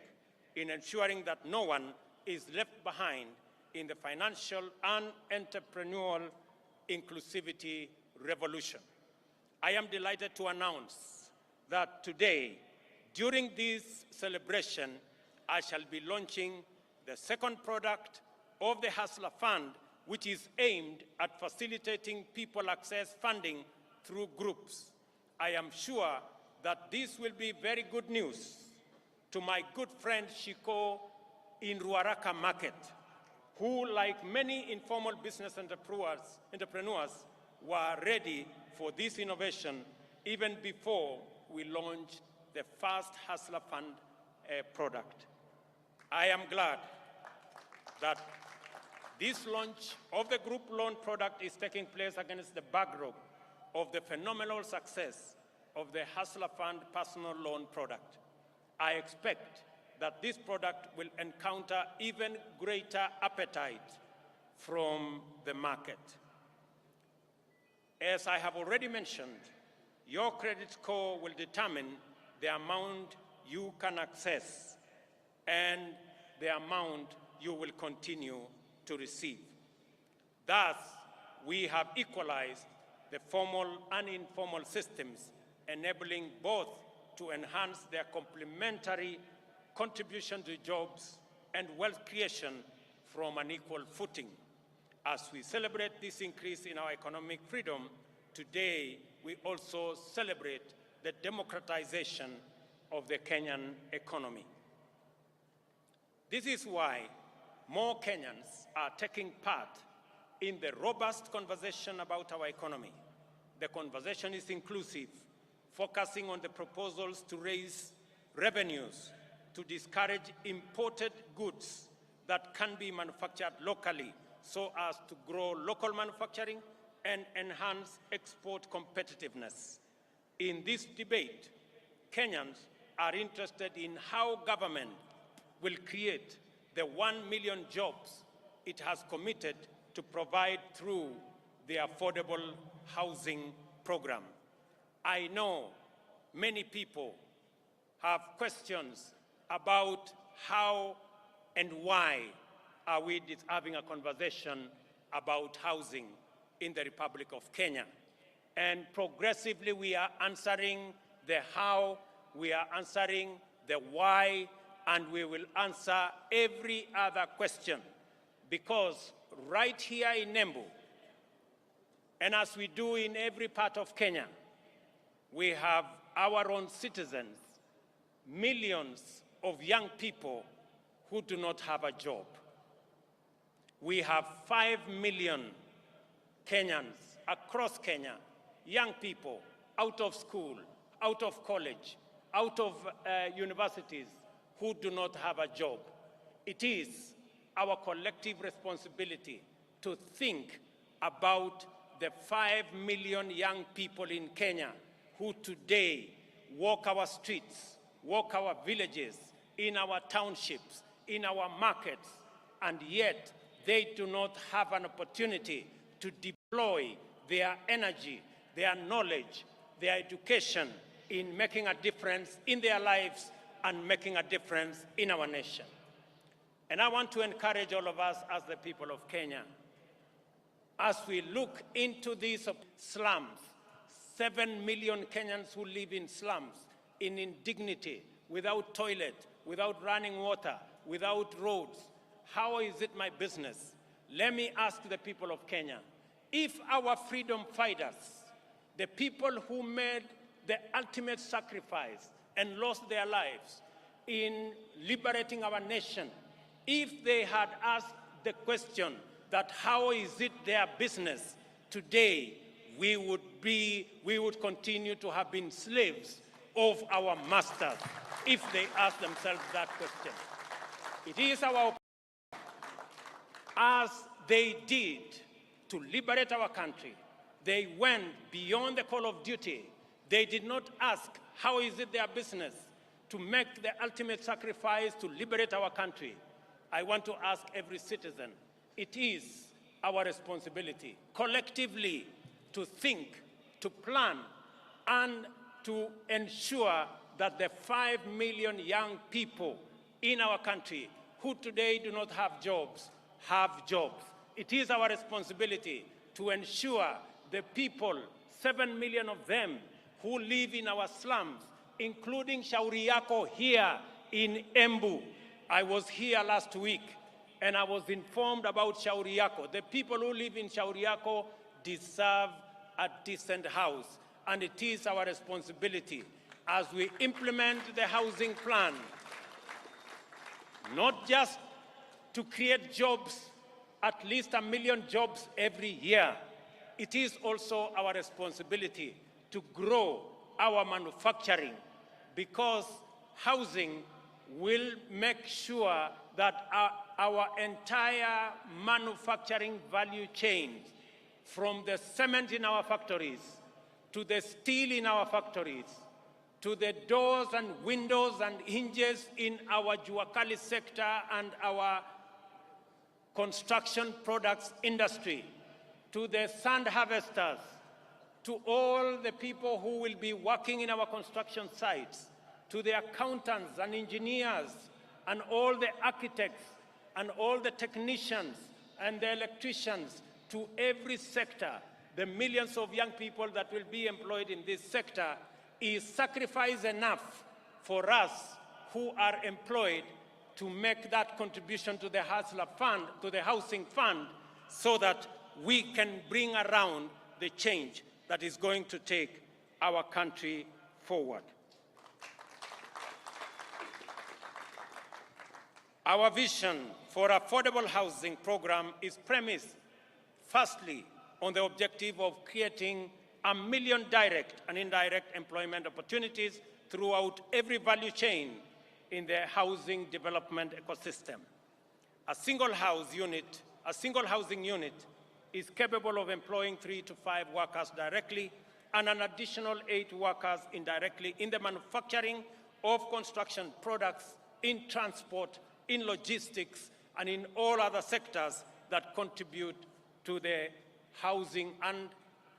in ensuring that no one is left behind in the financial and entrepreneurial inclusivity revolution. I am delighted to announce that today, during this celebration, I shall be launching the second product of the Hustler Fund, which is aimed at facilitating people access funding through groups. I am sure that this will be very good news to my good friend Shiko in Ruaraka Market, who, like many informal business entrepreneurs, were ready for this innovation even before we launched the first Hustler Fund product. I am glad that this launch of the group loan product is taking place against the backdrop of the phenomenal success of the Hustler Fund personal loan product. I expect that this product will encounter even greater appetite from the market. As I have already mentioned, your credit score will determine the amount you can access and the amount you will continue to receive. Thus, we have equalized the formal and informal systems, enabling both to enhance their complementary contribution to jobs and wealth creation from an equal footing. As we celebrate this increase in our economic freedom, today we also celebrate the democratization of the Kenyan economy. This is why more Kenyans are taking part in the robust conversation about our economy. The conversation is inclusive, focusing on the proposals to raise revenues, to discourage imported goods that can be manufactured locally so as to grow local manufacturing and enhance export competitiveness. In this debate, Kenyans are interested in how government will create the 1 million jobs it has committed to provide through the affordable housing program. I know many people have questions about how and why are we having a conversation about housing in the Republic of Kenya. And progressively we are answering the how, we are answering the why, and we will answer every other question. Because right here in Embu, and as we do in every part of Kenya, we have our own citizens, millions of young people who do not have a job. We have 5 million Kenyans across Kenya, young people out of school, out of college, out of universities who do not have a job. It is our collective responsibility to think about the 5 million young people in Kenya who today walk our streets, walk our villages, in our townships, in our markets, and yet they do not have an opportunity to deploy their energy, their knowledge, their education in making a difference in their lives and making a difference in our nation. And I want to encourage all of us as the people of Kenya, as we look into these slums, 7 million Kenyans who live in slums, in indignity, without toilet, without running water, without roads. How is it my business? Let me ask the people of Kenya, if our freedom fighters, the people who made the ultimate sacrifice and lost their lives in liberating our nation, if they had asked the question that how is it their business, today we would continue to have been slaves of our masters if they ask themselves that question. It is our, as they did to liberate our country, they went beyond the call of duty. They did not ask how is it their business to make the ultimate sacrifice to liberate our country. I want to ask every citizen, it is our responsibility collectively to think, to plan, and to ensure that the 5 million young people in our country who today do not have jobs, have jobs. It is our responsibility to ensure the people, 7 million of them, who live in our slums, including Shauri Yako here in Embu. I was here last week and I was informed about Shauri Yako. The people who live in Shauri Yako deserve a decent house, and it is our responsibility as we implement the housing plan, not just to create jobs, at least 1 million jobs every year. It is also our responsibility to grow our manufacturing, because housing will make sure that our entire manufacturing value chain, from the cement in our factories, to the steel in our factories, to the doors and windows and hinges in our Juakali sector and our construction products industry, to the sand harvesters, to all the people who will be working in our construction sites, to the accountants and engineers and all the architects and all the technicians and the electricians, to every sector, the millions of young people that will be employed in this sector, is sacrifice enough for us who are employed to make that contribution to the Hustler Fund, to the Housing Fund, so that we can bring around the change that is going to take our country forward. Our vision for affordable housing program is premised, firstly, on the objective of creating 1 million direct and indirect employment opportunities throughout every value chain in the housing development ecosystem. A single housing unit is capable of employing 3 to 5 workers directly and an additional 8 workers indirectly in the manufacturing of construction products, in transport, in logistics, and in all other sectors that contribute to the housing and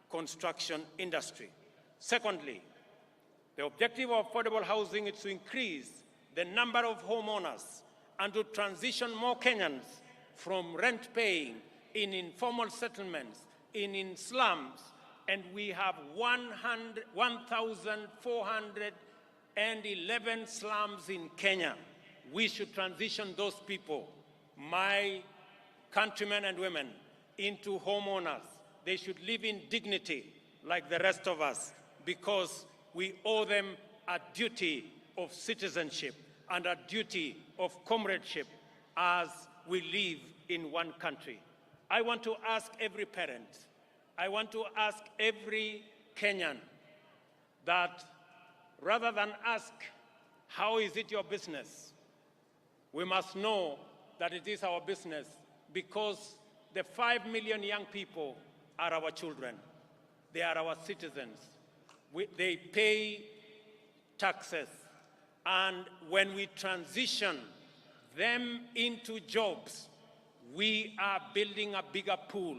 construction industry. Secondly, the objective of affordable housing is to increase the number of homeowners and to transition more Kenyans from rent-paying in informal settlements, in slums, and we have 1,411 slums in Kenya. We should transition those people, my countrymen and women, into homeowners. They should live in dignity like the rest of us, because we owe them a duty of citizenship and a duty of comradeship as we live in one country. I want to ask every parent, I want to ask every Kenyan that rather than ask, how is it your business? We must know that it is our business, because the 5 million young people are our children. They are our citizens. They pay taxes. And when we transition them into jobs, we are building a bigger pool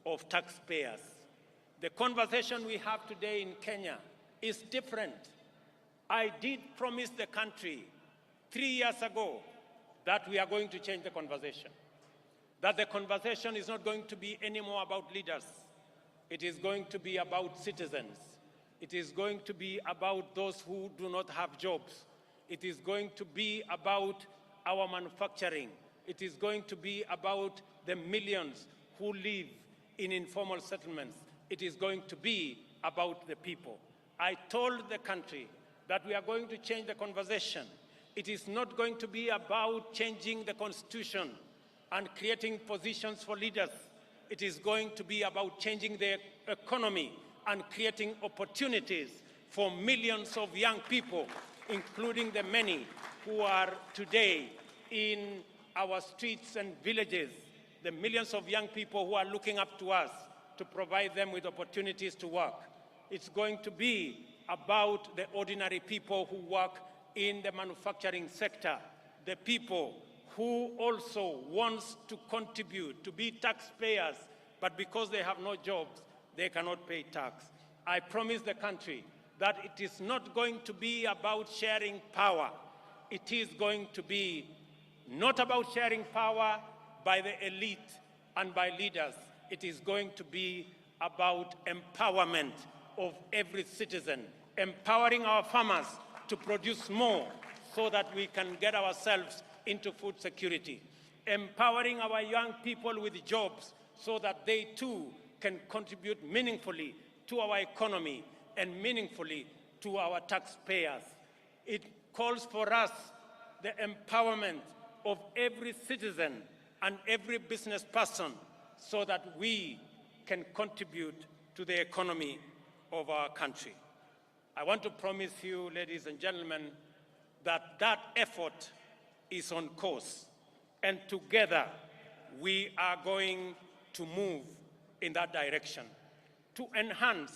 of taxpayers. The conversation we have today in Kenya is different. I did promise the country 3 years ago that we are going to change the conversation. That the conversation is not going to be anymore about leaders. It is going to be about citizens. It is going to be about those who do not have jobs. It is going to be about our manufacturing. It is going to be about the millions who live in informal settlements. It is going to be about the people. I told the country that we are going to change the conversation. It is not going to be about changing the constitution and creating positions for leaders. It is going to be about changing the economy and creating opportunities for millions of young people, including the many who are today in our streets and villages, the millions of young people who are looking up to us to provide them with opportunities to work. It's going to be about the ordinary people who work in the manufacturing sector, the people who also wants to contribute, to be taxpayers, but because they have no jobs, they cannot pay tax. I promise the country that it is not going to be about sharing power. It is going to be not about sharing power by the elite and by leaders. It is going to be about empowerment of every citizen, empowering our farmers to produce more so that we can get ourselves into food security, empowering our young people with jobs so that they too can contribute meaningfully to our economy and meaningfully to our taxpayers. It calls for us the empowerment of every citizen and every business person so that we can contribute to the economy of our country. I want to promise you, ladies and gentlemen, that that effort is on course, and together we are going to move in that direction. To enhance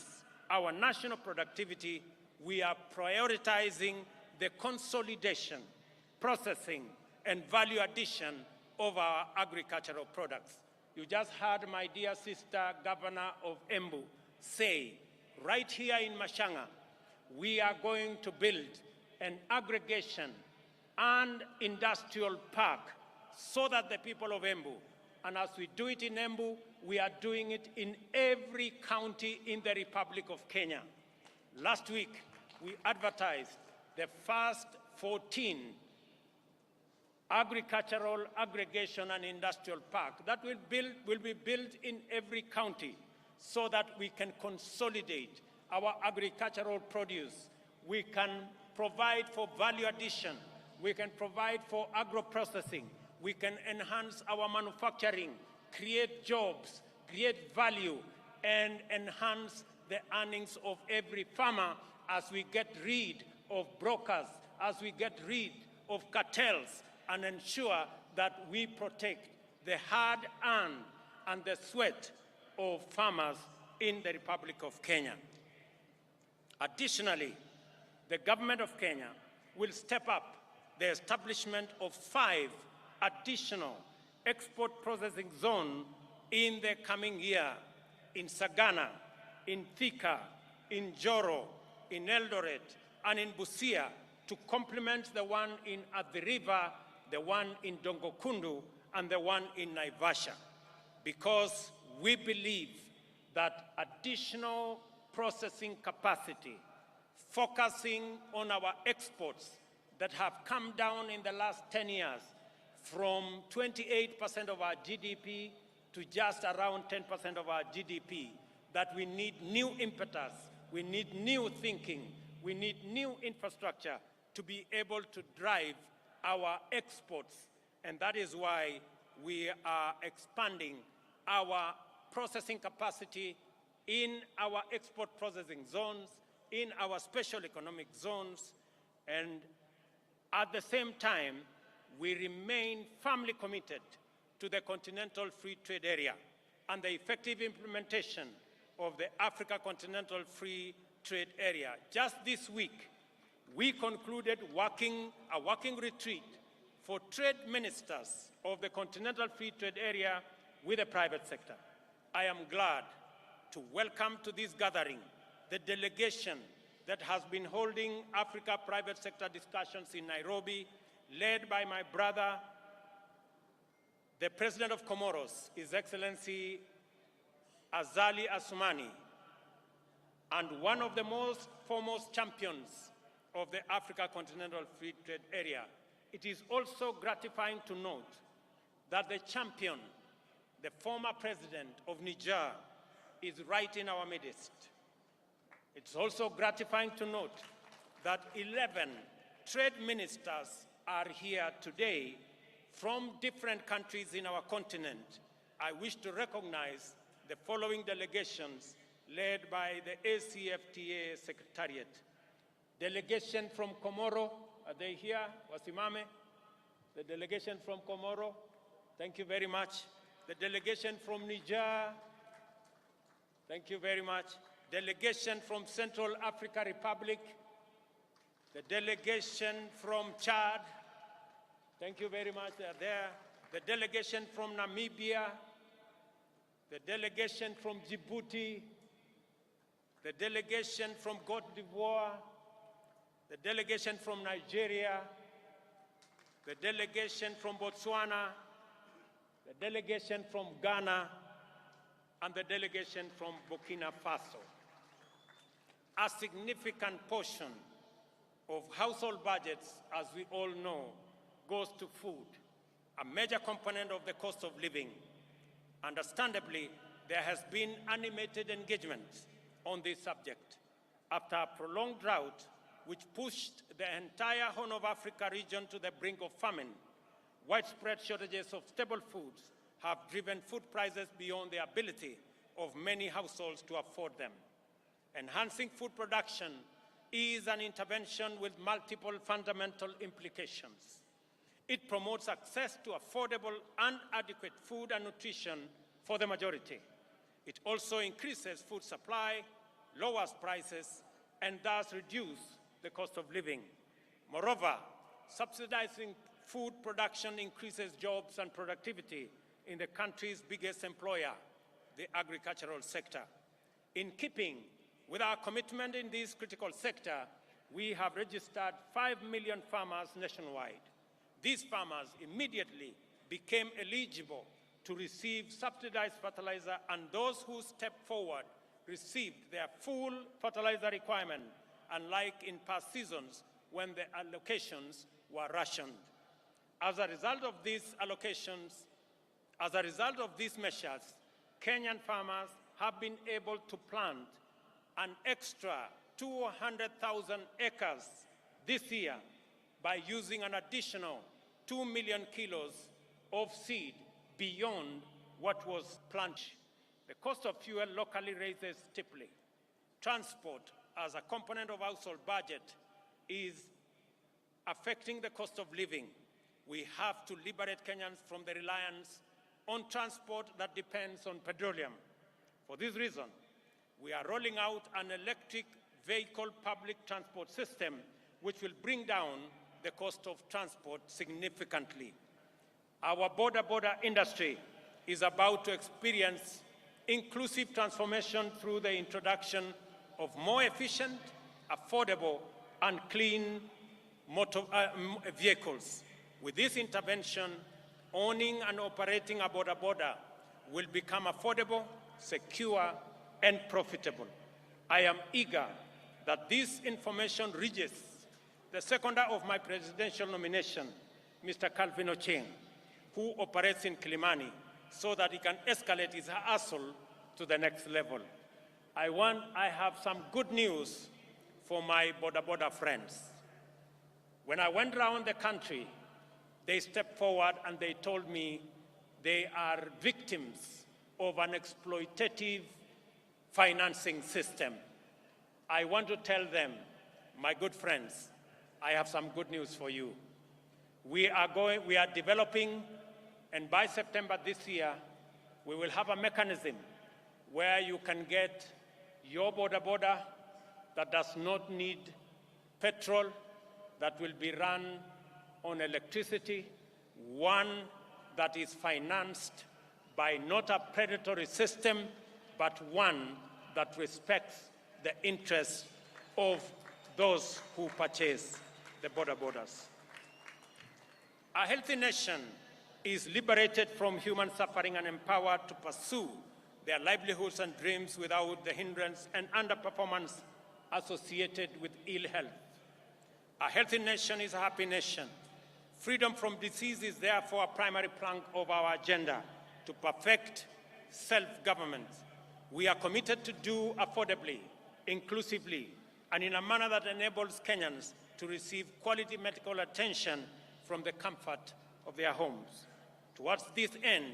our national productivity, we are prioritizing the consolidation, processing, and value addition of our agricultural products. You just heard my dear sister, Governor of Embu, say, right here in Mashanga, we are going to build an aggregation and industrial park so that the people of Embu, and as we do it in Embu, we are doing it in every county in the Republic of Kenya. Last week, we advertised the first 14 agricultural aggregation and industrial park that will be built in every county so that we can consolidate our agricultural produce. We can provide for value addition. We can provide for agro-processing. We can enhance our manufacturing, create jobs, create value, and enhance the earnings of every farmer as we get rid of brokers, as we get rid of cartels, and ensure that we protect the hard-earned and the sweat of farmers in the Republic of Kenya. Additionally, the government of Kenya will step up the establishment of 5 additional export processing zones in the coming year in Sagana, in Thika, in Joro, in Eldoret, and in Busia to complement the one in Athi River, the one in Dongokundu, and the one in Naivasha, because we believe that additional processing capacity, focusing on our exports that have come down in the last 10 years from 28% of our GDP to just around 10% of our GDP, that we need new impetus, we need new thinking, we need new infrastructure to be able to drive our exports. And that is why we are expanding our processing capacity in our export processing zones, in our special economic zones, and at the same time, we remain firmly committed to the Continental Free Trade Area. and the effective implementation of the Africa Continental Free Trade Area. Just this week, we concluded a working retreat for trade ministers of the Continental Free Trade Area with the private sector. I am glad to welcome to this gathering the delegation that has been holding Africa private sector discussions in Nairobi, led by my brother, the President of Comoros, His Excellency Azali Assoumani, and one of the most foremost champions of the Africa Continental Free Trade Area. It is also gratifying to note that the champion, the former president of Niger, is right in our midst. It's also gratifying to note that 11 trade ministers are here today from different countries in our continent. I wish to recognize the following delegations led by the ACFTA Secretariat. Delegation from Comoro, are they here? Wasimame? The delegation from Comoro, thank you very much. The delegation from Niger, thank you very much. Delegation from Central Africa Republic, the delegation from Chad, thank you very much, they are there. The delegation from Namibia, the delegation from Djibouti, the delegation from Côte d'Ivoire, the delegation from Nigeria, the delegation from Botswana, the delegation from Ghana, and the delegation from Burkina Faso. A significant portion of household budgets, as we all know, goes to food, a major component of the cost of living. Understandably, there has been animated engagement on this subject. After a prolonged drought, which pushed the entire Horn of Africa region to the brink of famine, widespread shortages of staple foods have driven food prices beyond the ability of many households to afford them. Enhancing food production is an intervention with multiple fundamental implications. It promotes access to affordable and adequate food and nutrition for the majority. It also increases food supply, lowers prices, and thus reduces the cost of living. Moreover, subsidizing food production increases jobs and productivity in the country's biggest employer, the agricultural sector. In keeping with our commitment in this critical sector, we have registered 5 million farmers nationwide. These farmers immediately became eligible to receive subsidized fertilizer, and those who stepped forward received their full fertilizer requirement, unlike in past seasons when the allocations were rationed. As a result of these measures, Kenyan farmers have been able to plant an extra 200,000 acres this year by using an additional 2 million kilos of seed beyond what was planted. The cost of fuel locally raises steeply. Transport, as a component of household budget, is affecting the cost of living. We have to liberate Kenyans from the reliance on transport that depends on petroleum. For this reason, we are rolling out an electric vehicle public transport system which will bring down the cost of transport significantly. Our border industry is about to experience inclusive transformation through the introduction of more efficient, affordable, and clean motor vehicles. With this intervention, owning and operating a border will become affordable, secure, and profitable. I am eager that this information reaches the seconder of my presidential nomination, Mr. Calvin Ochieng, who operates in Kilimani, so that he can escalate his hustle to the next level. I have some good news for my border friends. When I went around the country, they stepped forward and they told me they are victims of an exploitative financing system. I want to tell them, my good friends, I have some good news for you. We are developing, and by September this year, we will have a mechanism where you can get your boda that does not need petrol, that will be run on electricity, one that is financed by not a predatory system, but one that respects the interests of those who purchase the borders. A healthy nation is liberated from human suffering and empowered to pursue their livelihoods and dreams without the hindrance and underperformance associated with ill health. A healthy nation is a happy nation. Freedom from disease is therefore a primary plank of our agenda to perfect self-government. We are committed to do affordably, inclusively, and in a manner that enables Kenyans to receive quality medical attention from the comfort of their homes. Towards this end,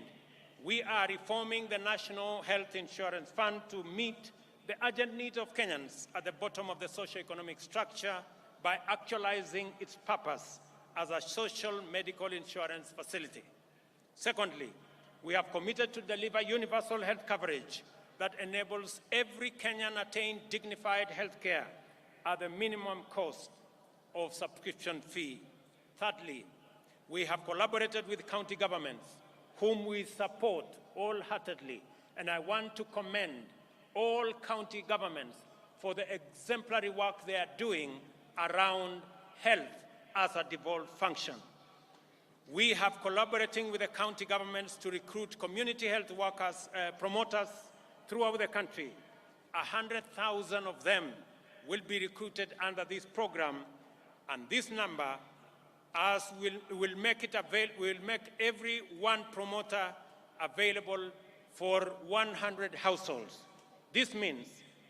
we are reforming the National Health Insurance Fund to meet the urgent needs of Kenyans at the bottom of the socio-economic structure by actualizing its purpose as a social medical insurance facility. Secondly, we have committed to deliver universal health coverage that enables every Kenyan attain dignified health care at the minimum cost of subscription fee. Thirdly, we have collaborated with county governments, whom we support wholeheartedly, and I want to commend all county governments for the exemplary work they are doing around health as a devolved function. We have collaborating with the county governments to recruit community health workers, promoters throughout the country. 100,000 of them will be recruited under this program, and this number will make every one promoter available for 100 households. This means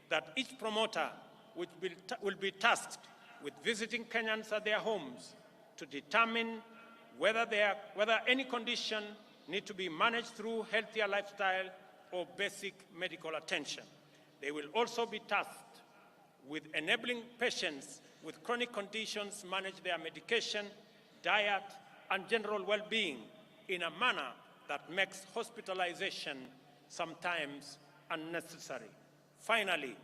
that each promoter will be tasked with visiting Kenyans at their homes to determine whether any condition need to be managed through healthier lifestyle or basic medical attention. They will also be tasked with enabling patients with chronic conditions manage their medication, diet, and general well-being in a manner that makes hospitalization sometimes unnecessary. Finally,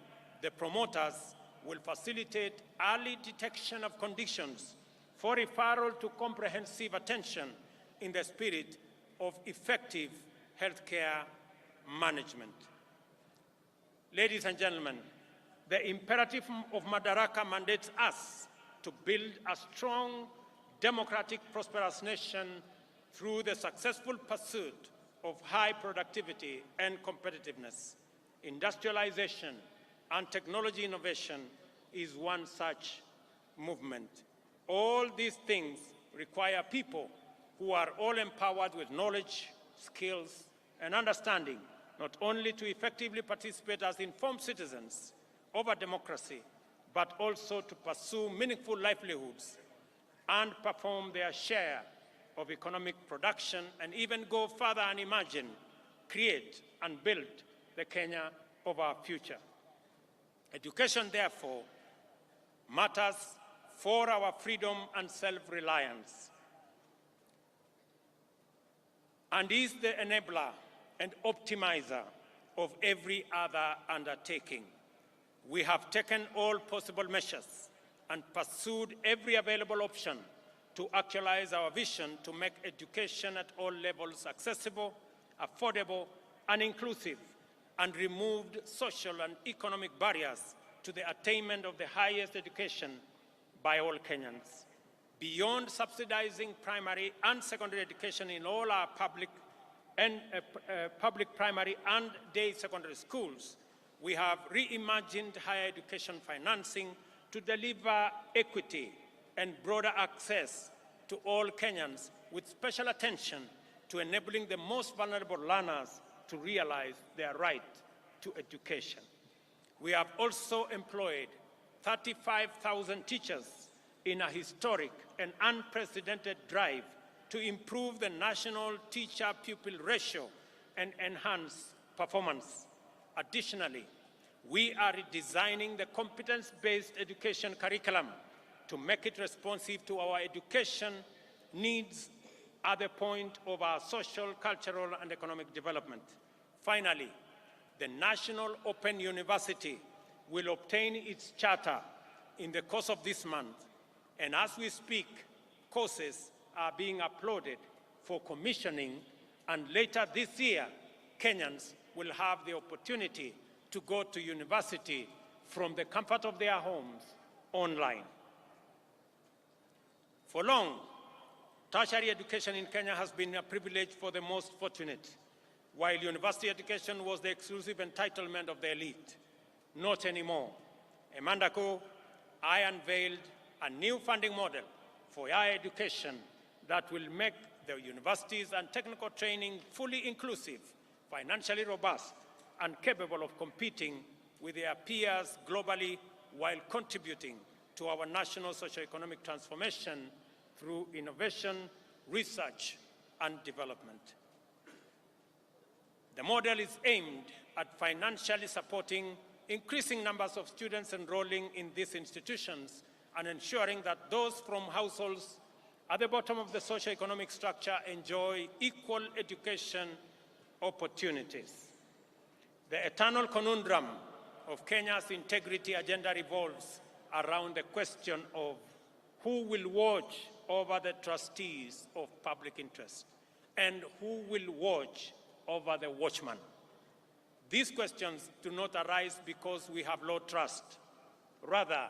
the promoters will facilitate early detection of conditions for referral to comprehensive attention in the spirit of effective healthcare management. Ladies and gentlemen, the imperative of Madaraka mandates us to build a strong, democratic, prosperous nation through the successful pursuit of high productivity and competitiveness. Industrialization and technology innovation is one such movement. All these things require people who are all empowered with knowledge, skills, and understanding, not only to effectively participate as informed citizens of a democracy, but also to pursue meaningful livelihoods and perform their share of economic production, and even go further and imagine, create, and build the Kenya of our future. Education, therefore, matters for our freedom and self-reliance, and is the enabler and optimizer of every other undertaking. We have taken all possible measures and pursued every available option to actualize our vision to make education at all levels accessible, affordable, and inclusive, and removed social and economic barriers to the attainment of the highest education by all Kenyans. Beyond subsidizing primary and secondary education in all our public primary and day secondary schools, we have reimagined higher education financing to deliver equity and broader access to all Kenyans, with special attention to enabling the most vulnerable learners to realize their right to education. We have also employed 35,000 teachers in a historic and unprecedented drive to improve the national teacher-pupil ratio and enhance performance. Additionally, we are redesigning the competence-based education curriculum to make it responsive to our education needs at the point of our social, cultural, and economic development. Finally, the National Open University will obtain its charter in the course of this month, and as we speak, courses are being uploaded for commissioning, and later this year, Kenyans will have the opportunity to go to university from the comfort of their homes online. For long, tertiary education in Kenya has been a privilege for the most fortunate, while university education was the exclusive entitlement of the elite. Not anymore. A month ago, I unveiled a new funding model for higher education that will make the universities and technical training fully inclusive, financially robust, and capable of competing with their peers globally while contributing to our national socio-economic transformation through innovation, research, and development. The model is aimed at financially supporting increasing numbers of students enrolling in these institutions and ensuring that those from households at the bottom of the socio-economic structure enjoy equal education opportunities. The eternal conundrum of Kenya's integrity agenda revolves around the question of who will watch over the trustees of public interest and who will watch over the watchman. These questions do not arise because we have low trust. Rather,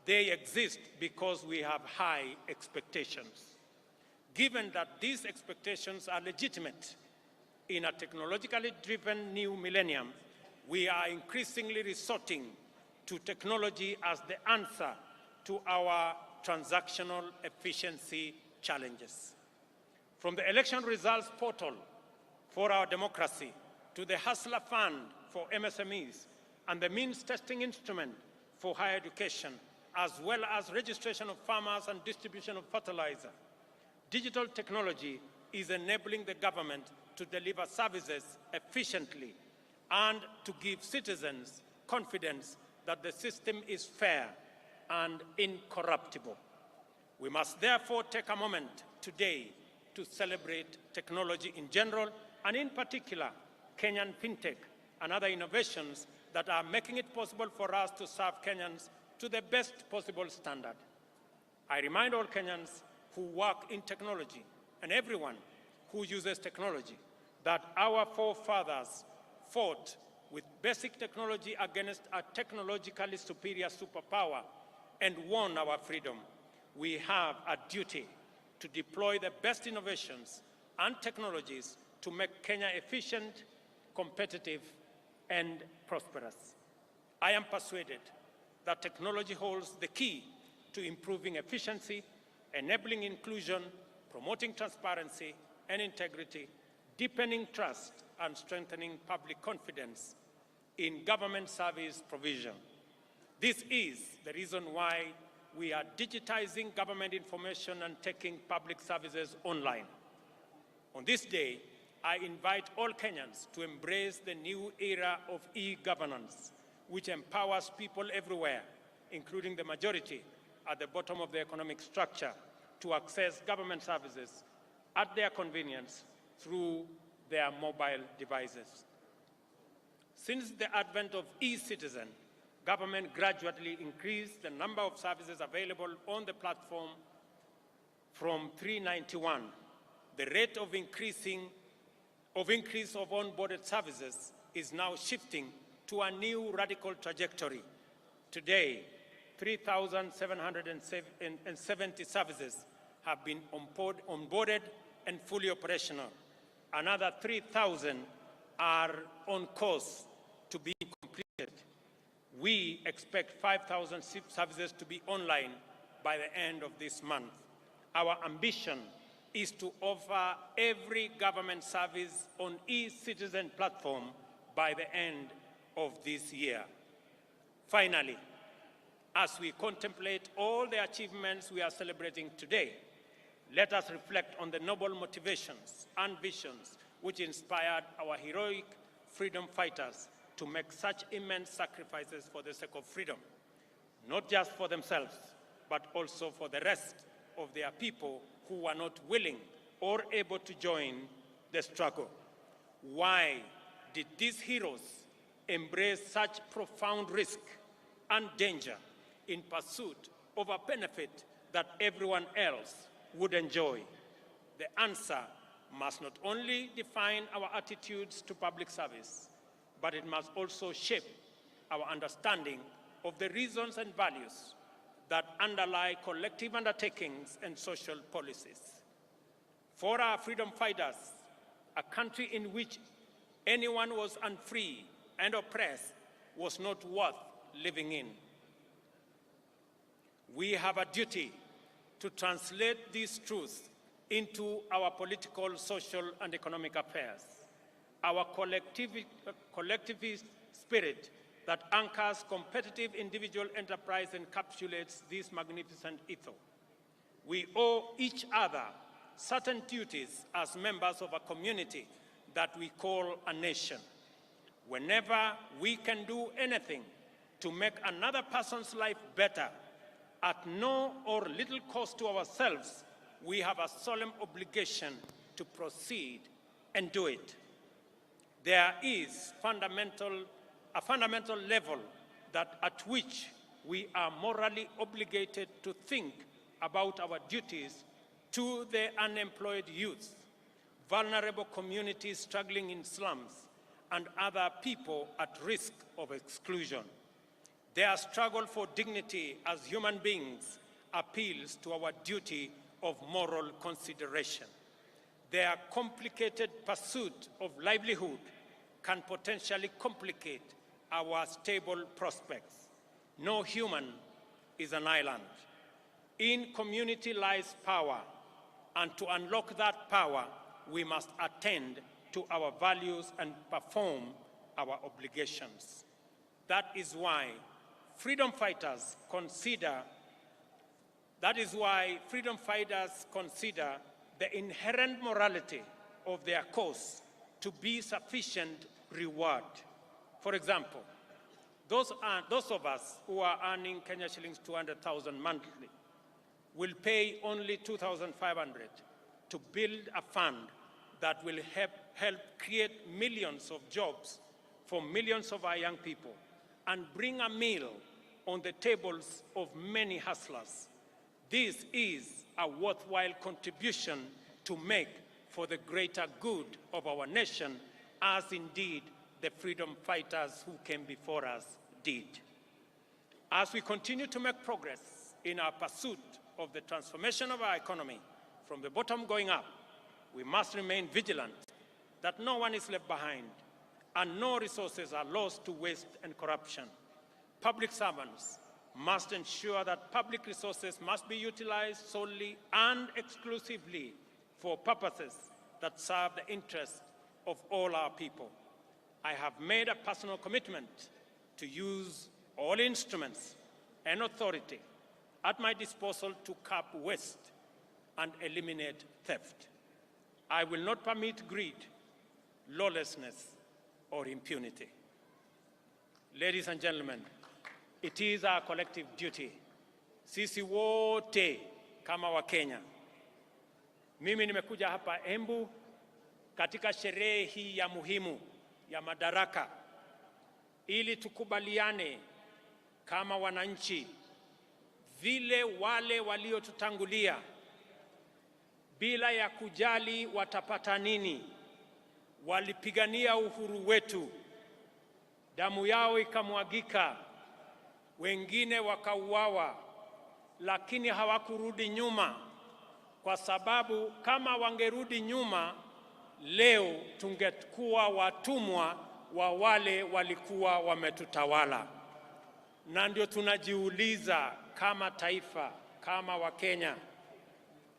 they exist because we have high expectations. Given that these expectations are legitimate, in a technologically driven new millennium, we are increasingly resorting to technology as the answer to our transactional efficiency challenges. From the election results portal for our democracy to the Hustler Fund for MSMEs and the means testing instrument for higher education, as well as registration of farmers and distribution of fertilizer, digital technology is enabling the government to deliver services efficiently and to give citizens confidence that the system is fair and incorruptible. We must therefore take a moment today to celebrate technology in general, and in particular, Kenyan fintech and other innovations that are making it possible for us to serve Kenyans to the best possible standard. I remind all Kenyans who work in technology and everyone who uses technology that our forefathers fought with basic technology against a technologically superior superpower and won our freedom. We have a duty to deploy the best innovations and technologies to make Kenya efficient, competitive, and prosperous. I am persuaded that technology holds the key to improving efficiency, enabling inclusion, promoting transparency and integrity, deepening trust, and strengthening public confidence in government service provision. This is the reason why we are digitizing government information and taking public services online. On this day, I invite all Kenyans to embrace the new era of e-governance, which empowers people everywhere, including the majority at the bottom of the economic structure, to access government services at their convenience through their mobile devices. Since the advent of e-citizen, government gradually increased the number of services available on the platform from 391. The rate of increase of onboarded services is now shifting to a new radical trajectory. Today, 3,770 services have been onboarded and fully operational. Another 3,000 are on course to be completed. We expect 5,000 services to be online by the end of this month. Our ambition is to offer every government service on e-citizen platform by the end of this year. Finally, as we contemplate all the achievements we are celebrating today, let us reflect on the noble motivations and visions which inspired our heroic freedom fighters to make such immense sacrifices for the sake of freedom, not just for themselves, but also for the rest of their people who were not willing or able to join the struggle. Why did these heroes embrace such profound risk and danger in pursuit of a benefit that everyone else would enjoy? The answer must not only define our attitudes to public service, but it must also shape our understanding of the reasons and values that underlie collective undertakings and social policies. For our freedom fighters, a country in which anyone was unfree and oppressed was not worth living in. We have a duty to translate these truths into our political, social, and economic affairs. Our collectivist spirit that anchors competitive individual enterprise encapsulates this magnificent ethos. We owe each other certain duties as members of a community that we call a nation. Whenever we can do anything to make another person's life better, at no or little cost to ourselves, we have a solemn obligation to proceed and do it. There is a fundamental level at which we are morally obligated to think about our duties to the unemployed youth, vulnerable communities struggling in slums, and other people at risk of exclusion. Their struggle for dignity as human beings appeals to our duty of moral consideration. Their complicated pursuit of livelihood can potentially complicate our stable prospects. No human is an island. In community lies power, and to unlock that power, we must attend to our values and perform our obligations. That is why freedom fighters consider the inherent morality of their cause to be sufficient reward. For example, those of us who are earning Kenya shillings 200,000 monthly will pay only 2,500 to build a fund that will help create millions of jobs for millions of our young people and bring a meal on the tables of many hustlers. This is a worthwhile contribution to make for the greater good of our nation, as indeed the freedom fighters who came before us did. As we continue to make progress in our pursuit of the transformation of our economy from the bottom going up, we must remain vigilant that no one is left behind and no resources are lost to waste and corruption. Public servants must ensure that public resources must be utilized solely and exclusively for purposes that serve the interests of all our people. I have made a personal commitment to use all instruments and authority at my disposal to curb waste and eliminate theft. I will not permit greed, lawlessness, or impunity. Ladies and gentlemen, it is our collective duty, sisi wote kama Wakenya. Mimi nimekuja hapa Embu katika sherehe hii ya muhimu ya Madaraka ili tukubaliane kama wananchi vile wale waliotutangulia bila ya kujali watapata nini walipigania uhuru wetu, damu yao ikamwagika, wengine wakauawa, lakini hawakurudi nyuma, kwa sababu kama wangerudi nyuma leo tungekuwa watumwa wa wale walikuwa wametutawala. Na ndio tunajiuliza kama taifa, kama Wakenya,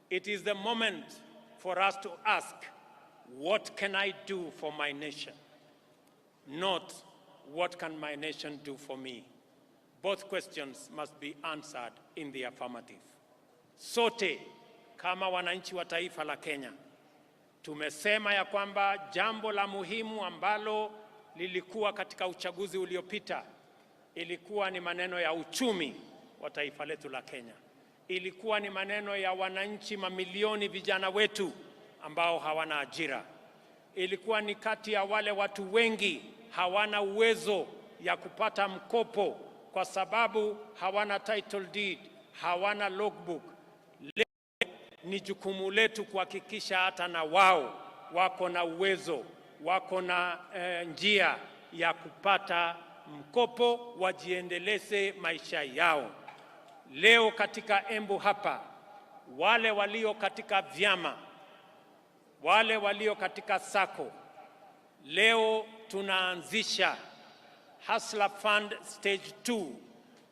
it is the moment for us to ask, what can I do for my nation? Not, what can my nation do for me? Both questions must be answered in the affirmative. Sote kama wananchi wa taifa la Kenya tumesema ya kwamba jambo la muhimu ambalo lilikuwa katika uchaguzi uliopita ilikuwa ni maneno ya uchumi wa taifa letu la Kenya. Ilikuwa ni maneno ya wananchi mamilioni vijana wetu ambao hawana ajira. ilikuwa ni kati ya wale watu wengi hawana uwezo ya kupata mkopo kwa sababu hawana title deed, hawana logbook. Leo ni jukumu letu kuhakikisha hata na wao wako na uwezo, wako na njia ya kupata mkopo, wajiendeleze maisha yao. Leo katika Embu hapa, wale walio katika vyama, wale walio katika sako, leo tunaanzisha Hustler Fund Stage 2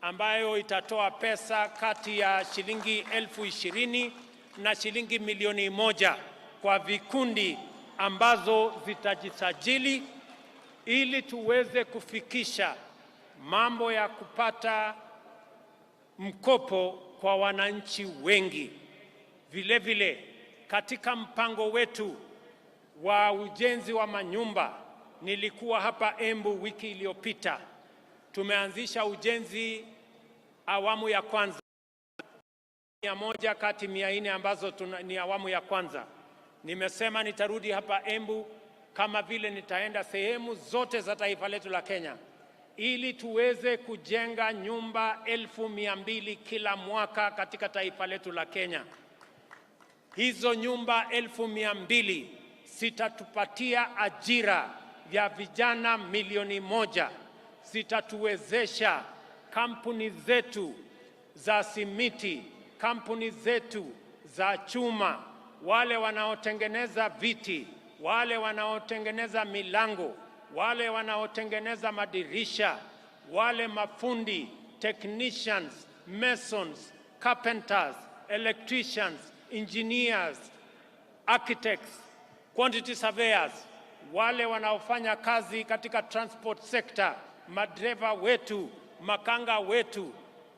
ambayo itatoa pesa kati ya shilingi 20,000 na shilingi 1,000,000 kwa vikundi ambazo zitajisajili ili tuweze kufikisha mambo ya kupata mkopo kwa wananchi wengi. Vile vile katika mpango wetu wa ujenzi wa manyumba, nilikuwa hapa Embu wiki iliyopita, tumeanzisha ujenzi awamu ya kwanza 100 kati 400 ambazo ni awamu ya kwanza. Nimesema nitarudi hapa Embu kama vile nitaenda sehemu zote za taifa letu la Kenya ili tuweze kujenga nyumba 200,000 kila mwaka katika taifa letu la Kenya. Hizo nyumba 200,000 zitatupatia ajira ya vijana 1,000,000, zitatuwezesha kampuni zetu za simiti, kampuni zetu za chuma, wale wanaotengeneza viti, wale wanaotengeneza milango, wale wanaotengeneza madirisha, wale mafundi, technicians, masons, carpenters, electricians, engineers, architects, quantity surveyors, wale wanaofanya kazi katika transport sector, madereva wetu, makanga wetu,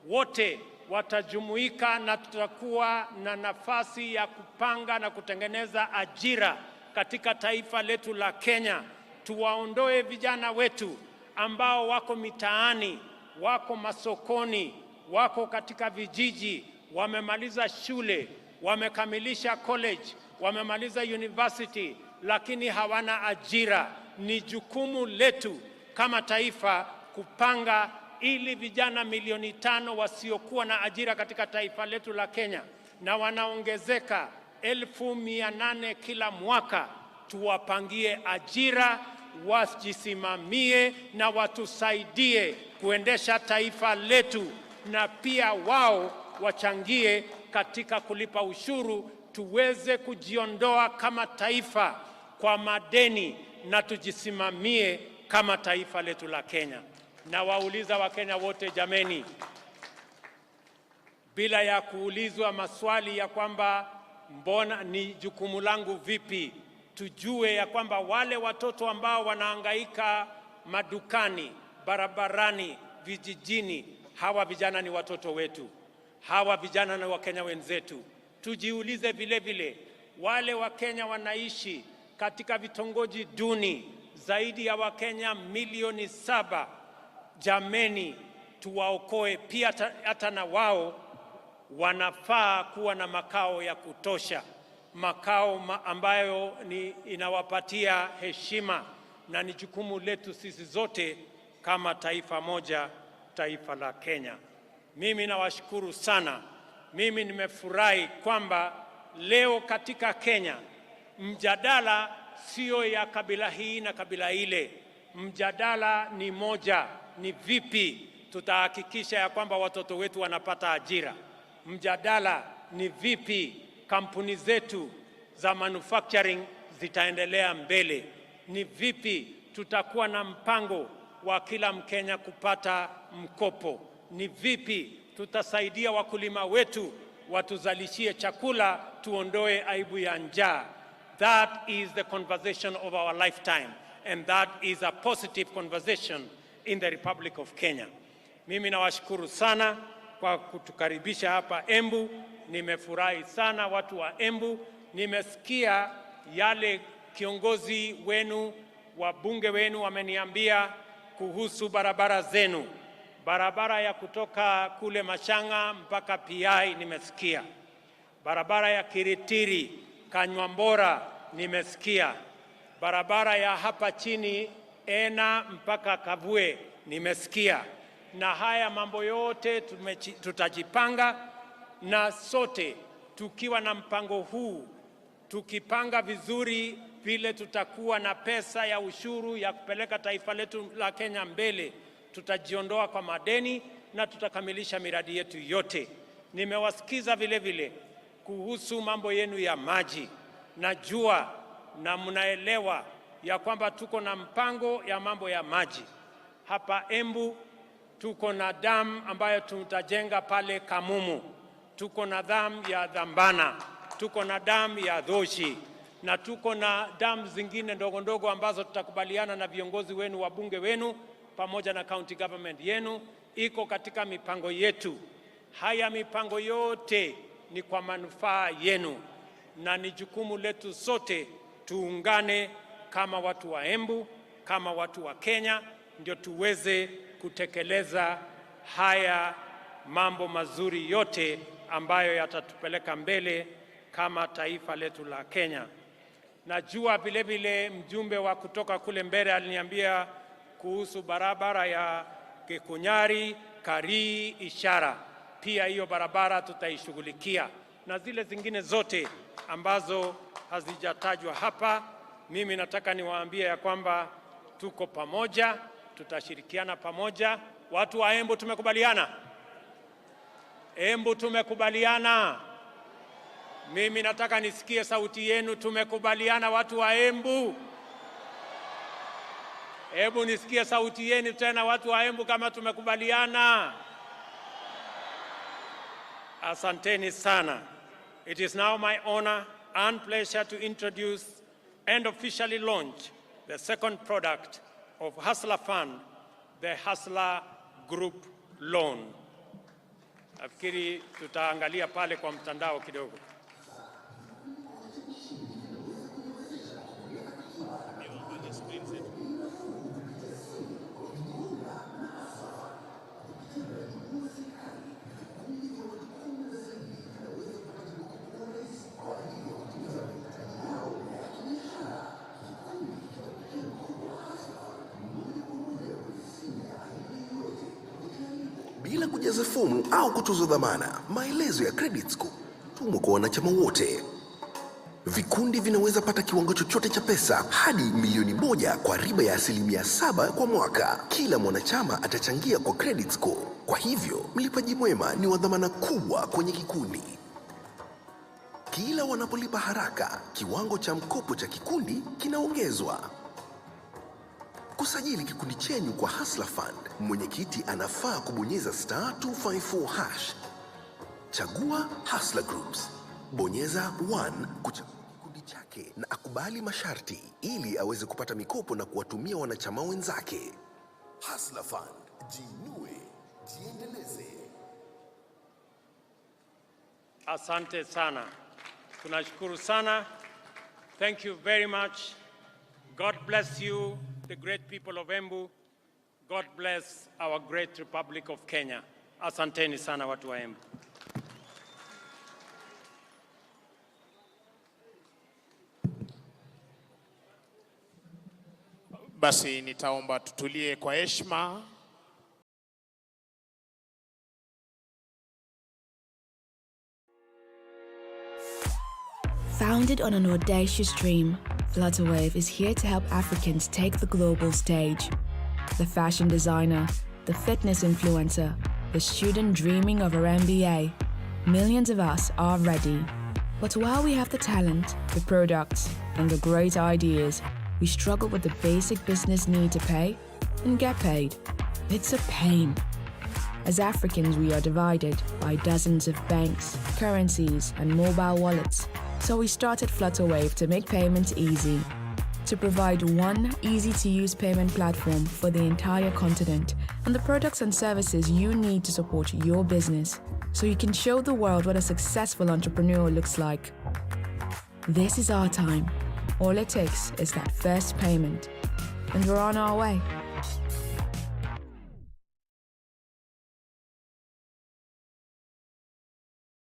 wote watajumuika na tutakuwa na nafasi ya kupanga na kutengeneza ajira katika taifa letu la Kenya. Tuwaondoe vijana wetu ambao wako mitaani, wako masokoni, wako katika vijiji, wamemaliza shule, wamekamilisha college, wamemaliza university, lakini hawana ajira. Ni jukumu letu kama taifa kupanga ili vijana 500,000 wasiokuwa na ajira katika taifa letu la Kenya, na wanaongezeka 800,000 kila mwaka, tuwapangie ajira, wajisimamie na watusaidie kuendesha taifa letu, na pia wao wachangie katika kulipa ushuru, tuweze kujiondoa kama taifa kwa madeni na tujisimamie kama taifa letu la Kenya. Na wauliza Wakenya wote, jameni, bila ya kuulizwa maswali ya kwamba mbona ni jukumu langu vipi, tujue ya kwamba wale watoto ambao wanahangaika madukani, barabarani, vijijini, hawa vijana ni watoto wetu, hawa vijana ni Wakenya wenzetu. Tujiulize vile vile wale Wakenya wanaishi katika vitongoji duni, zaidi ya Wakenya 7,000,000. Jameni, tuwaokoe pia, hata na wao wanafaa kuwa na makao ya kutosha, makao ambayo inawapatia heshima, na ni jukumu letu sisi zote kama taifa moja, taifa la Kenya. Mimi nawashukuru sana. Mimi nimefurahi kwamba leo katika Kenya mjadala sio ya kabila hii na kabila ile. Mjadala ni moja, ni vipi tutahakikisha ya kwamba watoto wetu wanapata ajira. Mjadala ni vipi kampuni zetu za manufacturing zitaendelea mbele. Ni vipi tutakuwa na mpango wa kila Mkenya kupata mkopo. Ni vipi tutasaidia wakulima wetu watuzalishie chakula, tuondoe aibu ya njaa. That is the conversation of our lifetime, and that is a positive conversation in the Republic of Kenya. Mimi nawashukuru sana kwa kutukaribisha hapa Embu. Nimefurahi sana watu wa Embu. Nimesikia yale kiongozi wenu, wabunge wenu wameniambia kuhusu barabara zenu. Barabara ya kutoka kule Mashanga mpaka PI nimesikia. Barabara ya Kiritiri, Kanywambora nimesikia. barabara ya hapa chini Ena mpaka Kavue nimesikia, na haya mambo yote tutajipanga, na sote tukiwa na mpango huu, tukipanga vizuri vile tutakuwa na pesa ya ushuru ya kupeleka taifa letu la Kenya mbele, tutajiondoa kwa madeni na tutakamilisha miradi yetu yote. Nimewasikiza vile vile kuhusu mambo yenu ya maji. Najua na mnaelewa ya kwamba tuko na mpango ya mambo ya maji. Hapa Embu tuko na dam ambayo tutajenga pale Kamumu. Tuko na dam ya Dhambana, tuko na dam ya Dhoshi, na tuko na dam zingine ndogo ndogo ambazo tutakubaliana na viongozi wenu, wabunge wenu pamoja na county government yenu. Iko katika mipango yetu. Haya mipango yote ni kwa manufaa yenu, na ni jukumu letu sote tuungane kama watu wa Embu, kama watu wa Kenya, ndio tuweze kutekeleza haya mambo mazuri yote ambayo yatatupeleka mbele kama taifa letu la Kenya. Najua vile vile mjumbe wa kutoka kule mbele aliniambia kuhusu barabara ya Gikunyari, Karii, Ishara. Pia hiyo barabara tutaishughulikia, na zile zingine zote ambazo hazijatajwa hapa. Mimi nataka niwaambie ya kwamba tuko pamoja, tutashirikiana pamoja. Watu wa Embu tumekubaliana? Embu tumekubaliana? Mimi nataka nisikie sauti yenu. Tumekubaliana watu wa Embu? Hebu nisikie sauti yenu tena watu wa Embu kama tumekubaliana. Asanteni sana. It is now my honor and pleasure to introduce and officially launch the second product of Hustler Fund, the Hustler Group Loan. Nafikiri tutaangalia pale kwa mtandao kidogo.
Bila kujaza fomu au kutoza dhamana, maelezo ya credit score tumwa kwa wanachama wote. Vikundi vinaweza pata kiwango chochote cha pesa hadi milioni 1 kwa riba ya 7% kwa mwaka. Kila mwanachama atachangia kwa credit score. Kwa hivyo, mlipaji mwema ni wa dhamana kubwa kwenye kikundi. Kila wanapolipa haraka, kiwango cha mkopo cha kikundi kinaongezwa. Kusajili kikundi chenyu kwa Hustler Fund, mwenyekiti anafaa kubonyeza *254#. Chagua Hustler Groups. Bonyeza 1 kuchagua kikundi chake na akubali masharti ili aweze kupata mikopo na kuwatumia wanachama wenzake. Hustler Fund, jiinue, jiendeleze.
Asante sana. Tunashukuru sana. Thank you very much. God bless you, the great people of Embu. God bless our great Republic of Kenya. Asanteni sana watu wa Embu.
Basi nitaomba tutulie kwa heshima.
Founded on an audacious dream, Flutterwave is here to help Africans take the global stage. The fashion designer, the fitness influencer, the student dreaming of her MBA, millions of us are ready. But while we have the talent, the products, and the great ideas, we struggle with the basic business need to pay and get paid. It's a pain. As Africans, we are divided by dozens of banks, currencies, and mobile wallets. So we started Flutterwave to make payments easy, to provide one easy-to-use payment platform for the entire continent and the products and services you need to support your business, so you can show the world what a successful entrepreneur looks like. This is our time. All it takes is that first payment, and we're on our way.